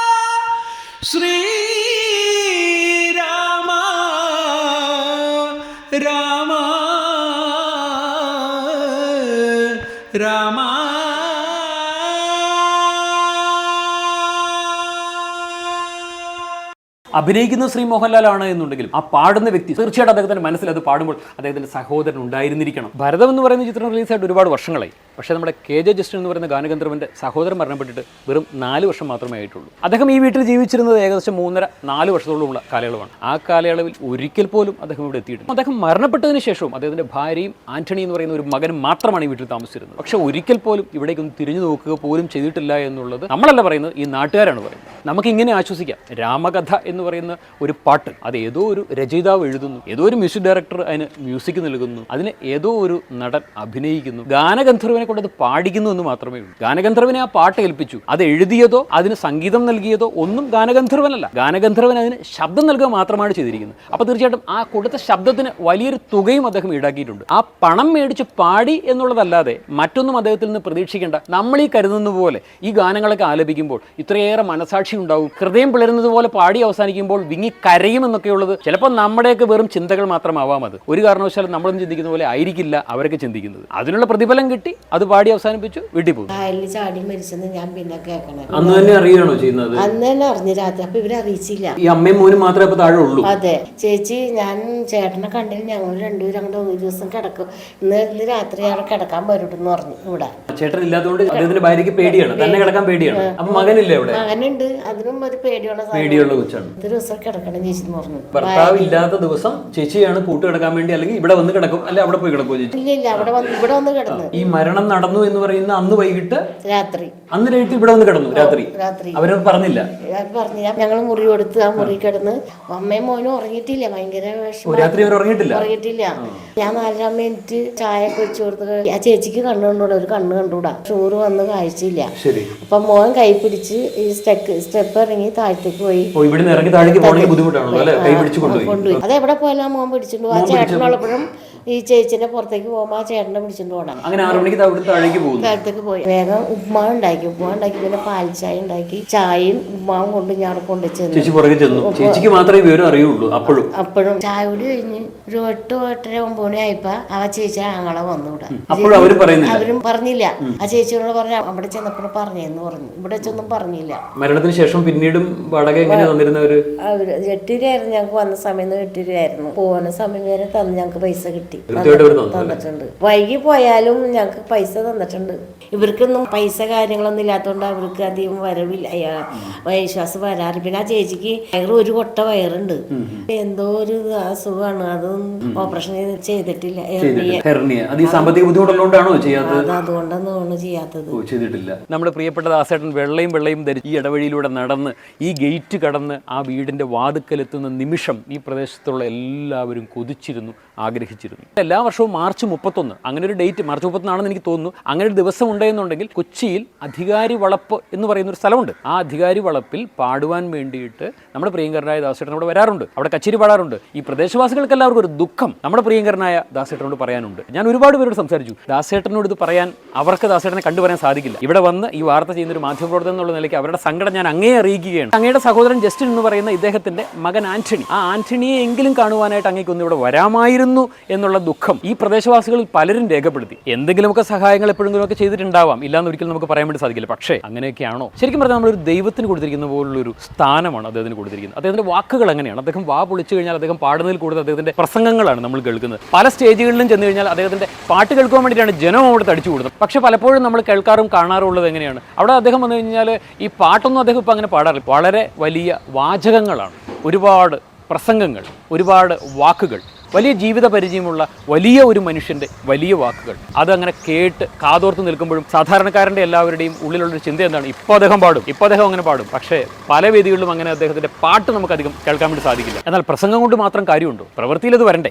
ശ്രീരാമ രാമ രാമ. അഭിനയിക്കുന്ന ശ്രീ മോഹൻലാലാണ് എന്നുണ്ടെങ്കിലും ആ പാടുന്ന വ്യക്തി തീർച്ചയായിട്ടും അദ്ദേഹത്തിൻ്റെ മനസ്സിൽ അത് പാടുമ്പോൾ അദ്ദേഹത്തിൻ്റെ സഹോദരൻ ഉണ്ടായിരുന്നിരിക്കണം. ഭരതം എന്ന് പറയുന്ന ചിത്രം റിലീസായിട്ട് ഒരുപാട് വർഷങ്ങളായി. പക്ഷേ നമ്മുടെ KJ ജസ്റ്റിൻ എന്ന് പറയുന്ന ഗാനഗന്ധർവൻ്റെ സഹോദരൻ മരണപ്പെട്ടിട്ട് വെറും 4 വർഷം മാത്രമേ ആയിട്ടുള്ളൂ. അദ്ദേഹം ഈ വീട്ടിൽ ജീവിച്ചിരുന്നത് ഏകദേശം 3.5-4 വർഷത്തോളമുള്ള കാലയളവാണ്. ആ കാലയളവിൽ ഒരിക്കൽ പോലും അദ്ദേഹം ഇവിടെ എത്തിയിട്ടുണ്ട്. അദ്ദേഹം മരണപ്പെട്ടതിന് ശേഷവും അദ്ദേഹത്തിൻ്റെ ഭാര്യയും ആന്റണി എന്ന് പറയുന്ന ഒരു മകനും മാത്രമാണ് ഈ വീട്ടിൽ താമസിച്ചിരുന്നത്. പക്ഷേ ഒരിക്കൽ പോലും ഇവിടേക്കൊന്ന് തിരിഞ്ഞു നോക്കുക പോലും ചെയ്തിട്ടില്ല എന്നുള്ളത് നമ്മളല്ല പറയുന്നത്, ഈ നാട്ടുകാരാണ് പറയുന്നത്. നമുക്കിങ്ങനെ ആശ്വസിക്കാം. രാമകഥ എന്ന് പറയുന്ന ഒരു പാട്ട് അത് ഏതോ ഒരു രചയിതാവ് എഴുതുന്നു, ഏതോ ഒരു മ്യൂസിക് ഡയറക്ടർ അതിന് മ്യൂസിക് നൽകുന്നു, അതിന് ഏതോ ഒരു നടൻ അഭിനയിക്കുന്നു, ഗാനഗന്ധർവനെ കൊണ്ട് അത് പാടിക്കുന്നു എന്ന് മാത്രമേ ഉള്ളൂ. ഗാനഗന്ധർവനെ ആ പാട്ട് ഏൽപ്പിച്ചു, അത് എഴുതിയതോ അതിന് സംഗീതം നൽകിയതോ ഒന്നും ഗാനഗന്ധർവനല്ല. ഗാനഗന്ധർവൻ അതിന് ശബ്ദം നൽകുക മാത്രമാണ് ചെയ്തിരിക്കുന്നത്. അപ്പോൾ തീർച്ചയായിട്ടും ആ കൊടുത്ത ശബ്ദത്തിന് വലിയൊരു തുകയും അദ്ദേഹം ഈടാക്കിയിട്ടുണ്ട്. ആ പണം മേടിച്ച് പാടി എന്നുള്ളതല്ലാതെ മറ്റൊന്നും അദ്ദേഹത്തിൽ നിന്ന് പ്രതീക്ഷിക്കേണ്ട. നമ്മൾ ഈ കരുതുന്ന പോലെ ഈ ഗാനങ്ങളൊക്കെ ആലപിക്കുമ്പോൾ ഇത്രയേറെ മനസാക്ഷി ഉണ്ടാവും, ഹൃദയം പിളരുന്നത് പോലെ പാടി അവസാനിക്കുമ്പോൾ വിങ്ങി കരയുമെന്നൊക്കെയുള്ളത് ചിലപ്പോൾ നമ്മുടെയൊക്കെ വെറും ചിന്തകൾ മാത്രമാവാം. അത് ഒരു കാരണവശാലും നമ്മളൊന്നും ചിന്തിക്കുന്ന പോലെ ആയിരിക്കില്ല അവരൊക്കെ ചിന്തിക്കുന്നത്. അതിനുള്ള പ്രതിഫലം കിട്ടി, അത് പാടി അവസാനിപ്പിച്ചു, വീട്ടിൽ പോകും. കായലിൽ ചാടി മരിച്ചെന്ന് ഞാൻ പിന്നെ കേൾക്കണേ. അന്ന് തന്നെ അറിയണോ ചെയ്യുന്നത്? അന്ന് തന്നെ അറിഞ്ഞു രാത്രി. അപ്പൊ ഇവരെ അറിയിച്ചില്ല. ഈ അമ്മയും മോനും മാത്രമേ ഇപ്പൊ താഴെ ഉള്ളൂ. അതെ ചേച്ചി, ഞാൻ ചേട്ടനെ കണ്ടില്ല, ഞങ്ങൾ രണ്ടുപേരും അങ്ങോട്ട് ഒരു ദിവസം കിടക്കും, ഇന്ന് രാത്രി അവിടെ കിടക്കാൻ വരൂട്ടെന്ന് പറഞ്ഞു. ഇവിടെ ചേട്ടൻ ഇല്ലാത്തതുകൊണ്ട് അദ്ദേഹത്തിന്റെ ഭാര്യയ്ക്ക് പേടിയാണ്, തന്നെ കിടക്കാൻ പേടിയാണ്. അപ്പൊ മകനില്ലേ ഇവിടെ? മകനുണ്ട്, അതിനും ഒരു പേടിയുള്ള കൊച്ചാണ്. ഒരു ദിവസം കിടക്കണം ചേച്ചി എന്ന് പറഞ്ഞു. ഭർത്താവ് ഇല്ലാത്ത ദിവസം ചേച്ചിയാണ് കൂട്ട് കിടക്കാൻ വേണ്ടി, അല്ലെങ്കിൽ ഇവിടെ വന്ന് കിടക്കും, അല്ലെ അവിടെ പോയി കിടക്കും ചേച്ചി? ഇല്ല ഇവിടെ വന്ന് കിടന്നു. ഈ മരണം നടന്നു എന്ന് പറയുന്ന അന്ന് വൈകിട്ട് രാത്രി അന്ന് രാത്രി ഇവിടെ വന്ന് കിടന്നു. രാത്രി അവരോട് പറഞ്ഞില്ല? ഞങ്ങൾ മുറി കൊടുത്ത് ആ മുറി കിടന്ന് അമ്മയും മോനും ഉറങ്ങിയിട്ടില്ല. ഭയങ്കര രാത്രി അവർ ഉറങ്ങിയിട്ടില്ല. ഞാൻ 4 മിനിറ്റ് ചായ ഒക്കെ വെച്ച് കൊടുത്ത് ആ ചേച്ചിക്ക് കണ്ണു കണ്ടുകൂടാ, ഒരു കണ്ണ് കണ്ടുകൂടാ, ചോറ് വന്ന് കാഴ്ചയില്ല. അപ്പൊ മോൻ കൈ പിടിച്ച് ഈ സ്റ്റെപ്പ് ഇറങ്ങി താഴത്തേക്ക് പോയി. കൊണ്ടുപോയി. അതെവിടെ പോയാലും ആ മോൻ പിടിച്ചിട്ടു. ആ ചേട്ടനുള്ളപ്പോഴും ഈ ചേച്ചിന്റെ പുറത്തേക്ക് പോകുമ്പോ ആ ചേട്ടനെ പിടിച്ചിട്ട് പോകണം. അങ്ങനെ 6 മണിക്ക് താഴത്തേക്ക് പോയി വേഗം ഉപ്മാവ് ഉണ്ടാക്കി പിന്നെ പാൽ ചായ ഉണ്ടാക്കി, ചായയും ഉപ്മാവും കൊണ്ട് ഞാൻ കൊണ്ടുവച്ചു. ചേച്ചിക്ക് മാത്രമേ വിവരം അറിയുള്ളൂ. അപ്പോഴും ചായ കൂടി കഴിഞ്ഞ് ഒരു 8-8:30-9 മണി ആയപ്പോ ആ ചേച്ചി ആങ്ങളെ വന്നുകൂടാ. അവരും പറഞ്ഞില്ല. ആ ചേച്ചിയോട് പറഞ്ഞ അവിടെ ചെന്നപ്പോൾ പറഞ്ഞെന്ന് പറഞ്ഞു. ഇവിടെ വെച്ചൊന്നും പറഞ്ഞില്ല. മരണത്തിന് ശേഷം പിന്നീടും വാടക എങ്ങനെ തന്നിരുന്നവര്? അവര് 8 രൂപയായിരുന്നു ഞങ്ങൾക്ക് വന്ന സമയം. 8 രൂപയായിരുന്നു. പോകുന്ന സമയം വരെ തന്ന് ഞങ്ങൾക്ക് പൈസ കിട്ടി. കിട്ടി, തന്നിട്ടുണ്ട്. വൈകി പോയാലും ഞങ്ങൾക്ക് പൈസ തന്നിട്ടുണ്ട്. ഇവർക്കൊന്നും പൈസ കാര്യങ്ങളൊന്നും ഇല്ലാത്തതുകൊണ്ട് അവർക്ക് അധികം വരവില്ല, വിശ്വാസം വരാറില്ല. പിന്നെ ആ ചേച്ചിക്ക് ഒരു കൊട്ട വയറുണ്ട്, എന്തോ ഒരു അസുഖമാണ്, അതൊന്നും ഓപ്പറേഷൻ ചെയ്തിട്ടില്ല. സാമ്പത്തിക ബുദ്ധിമുട്ടുള്ളതുകൊണ്ടാണോ ചെയ്യാത്തത്? അതുകൊണ്ടാണ് ചെയ്യാത്തത്. ചെയ്തിട്ടില്ല. നമ്മുടെ പ്രിയപ്പെട്ട ദാസേട്ടൻ വെള്ളയും ധരിച്ച് ഈ ഇടവഴിയിലൂടെ നടന്ന് ഈ ഗേറ്റ് കടന്ന് ആ വീടിന്റെ വാതുക്കലെത്തുന്ന നിമിഷം ഈ പ്രദേശത്തുള്ള എല്ലാവരും കൊതിച്ചിരുന്നു, ആഗ്രഹിച്ചിരുന്നു. എല്ലാ വർഷവും മാർച്ച് 31 അങ്ങനെ ഒരു ഡേറ്റ്, മാർച്ച് 31 എനിക്ക് തോന്നുന്നു, അങ്ങനെ ഒരു ദിവസം ഉണ്ടെന്നുണ്ടെങ്കിൽ കൊച്ചിയിൽ അധികാരി വളപ്പ് എന്ന് പറയുന്ന ഒരു സ്ഥലമുണ്ട്. ആ അധികാരി വളപ്പിൽ പാടുവാൻ വേണ്ടിയിട്ട് നമ്മുടെ പ്രിയങ്കരനായ ദാസേട്ടൻ അവിടെ വരാറുണ്ട്, അവിടെ കച്ചേരി പാടാറുണ്ട്. ഈ പ്രദേശവാസികൾക്ക് എല്ലാവർക്കും ഒരു ദുഃഖം നമ്മുടെ പ്രിയങ്കരനായ ദാസേട്ടനോട് പറയാനുണ്ട്. ഞാൻ ഒരുപാട് പേരോട് സംസാരിച്ചു. ദാസേട്ടനോട് ഇത് പറയാൻ അവർക്ക് ദാസേട്ടനെ കണ്ടുപറയാൻ സാധിക്കില്ല. ഇവിടെ വന്ന് ഈ വാർത്ത ചെയ്യുന്ന ഒരു മാധ്യമപ്രവർത്തനം എന്നുള്ള നിലയ്ക്ക് അവരുടെ സങ്കടം ഞാൻ അങ്ങേ അറിയിക്കുകയാണ്. അങ്ങയുടെ സഹോദരൻ ജസ്റ്റിൻ എന്ന് പറയുന്ന ഇദ്ദേഹത്തിന്റെ മകൻ ആന്റണി, ആ ആന്റണിയെ എങ്കിലും കാണുവാനായിട്ട് അങ്ങേക്ക് ഒന്ന് ഇവിടെ വരാമായിരുന്നു എന്നുള്ള ദുഃഖം ഈ പ്രദേശവാസികളിൽ പലരും രേഖപ്പെടുത്തി. എന്തെങ്കിലുമൊക്കെ സഹായങ്ങൾ എപ്പോഴെങ്കിലുമൊക്കെ ചെയ്തിട്ടുണ്ടാവാം, ഇല്ലാന്ന് ഒരിക്കലും നമുക്ക് പറയാൻ വേണ്ടി സാധിക്കില്ല. പക്ഷേ അങ്ങനെയൊക്കെയാണോ? ശരിക്കും പറഞ്ഞാൽ നമ്മളൊരു ദൈവത്തിന് കൊടുത്തിരിക്കുന്ന പോലുള്ളൊരു സ്ഥാനമാണ് അദ്ദേഹത്തിന് കൊടുത്തിരിക്കുന്നത്. അദ്ദേഹത്തിന്റെ വാക്കുകൾ അങ്ങനെയാണ്. അദ്ദേഹം വാ പൊളിച്ചു കഴിഞ്ഞാൽ അദ്ദേഹം പാടുന്നതിൽ കൂടുതൽ അദ്ദേഹത്തിന്റെ പ്രസംഗങ്ങളാണ് നമ്മൾ കേൾക്കുന്നത്. പല സ്റ്റേജുകളിലും ചെന്ന് കഴിഞ്ഞാൽ അദ്ദേഹത്തിന്റെ പാട്ട് കേൾക്കുവാൻ വേണ്ടിയിട്ടാണ് ജനം അവിടെ തടിച്ചു കൂടുന്നത്. പക്ഷേ പലപ്പോഴും നമ്മൾ കേൾക്കാറും കാണാറുള്ളത് എങ്ങനെയാണ്? അവിടെ അദ്ദേഹം വന്നു കഴിഞ്ഞാൽ ഈ പാട്ടൊന്നും അദ്ദേഹം ഇപ്പം അങ്ങനെ പാടാറില്ല. വളരെ വലിയ വാചകങ്ങളാണ്, ഒരുപാട് പ്രസംഗങ്ങൾ, ഒരുപാട് വാക്കുകൾ, വലിയ ജീവിത പരിചയമുള്ള വലിയ ഒരു മനുഷ്യൻ്റെ വലിയ വാക്കുകൾ. അതങ്ങനെ കേട്ട് കാതോർത്ത് നിൽക്കുമ്പോഴും സാധാരണക്കാരൻ്റെ എല്ലാവരുടെയും ഉള്ളിലുള്ളൊരു ചിന്ത എന്താണ്? ഇപ്പോൾ അദ്ദേഹം പാടും, ഇപ്പോൾ അദ്ദേഹം അങ്ങനെ പാടും. പക്ഷേ പല വേദികളിലും അങ്ങനെ അദ്ദേഹത്തിൻ്റെ പാട്ട് നമുക്കധികം കേൾക്കാൻ വേണ്ടി സാധിക്കില്ല. എന്നാൽ പ്രസംഗം കൊണ്ട് മാത്രം കാര്യമുണ്ടോ? പ്രവൃത്തിയിൽ അത് വരണ്ടേ?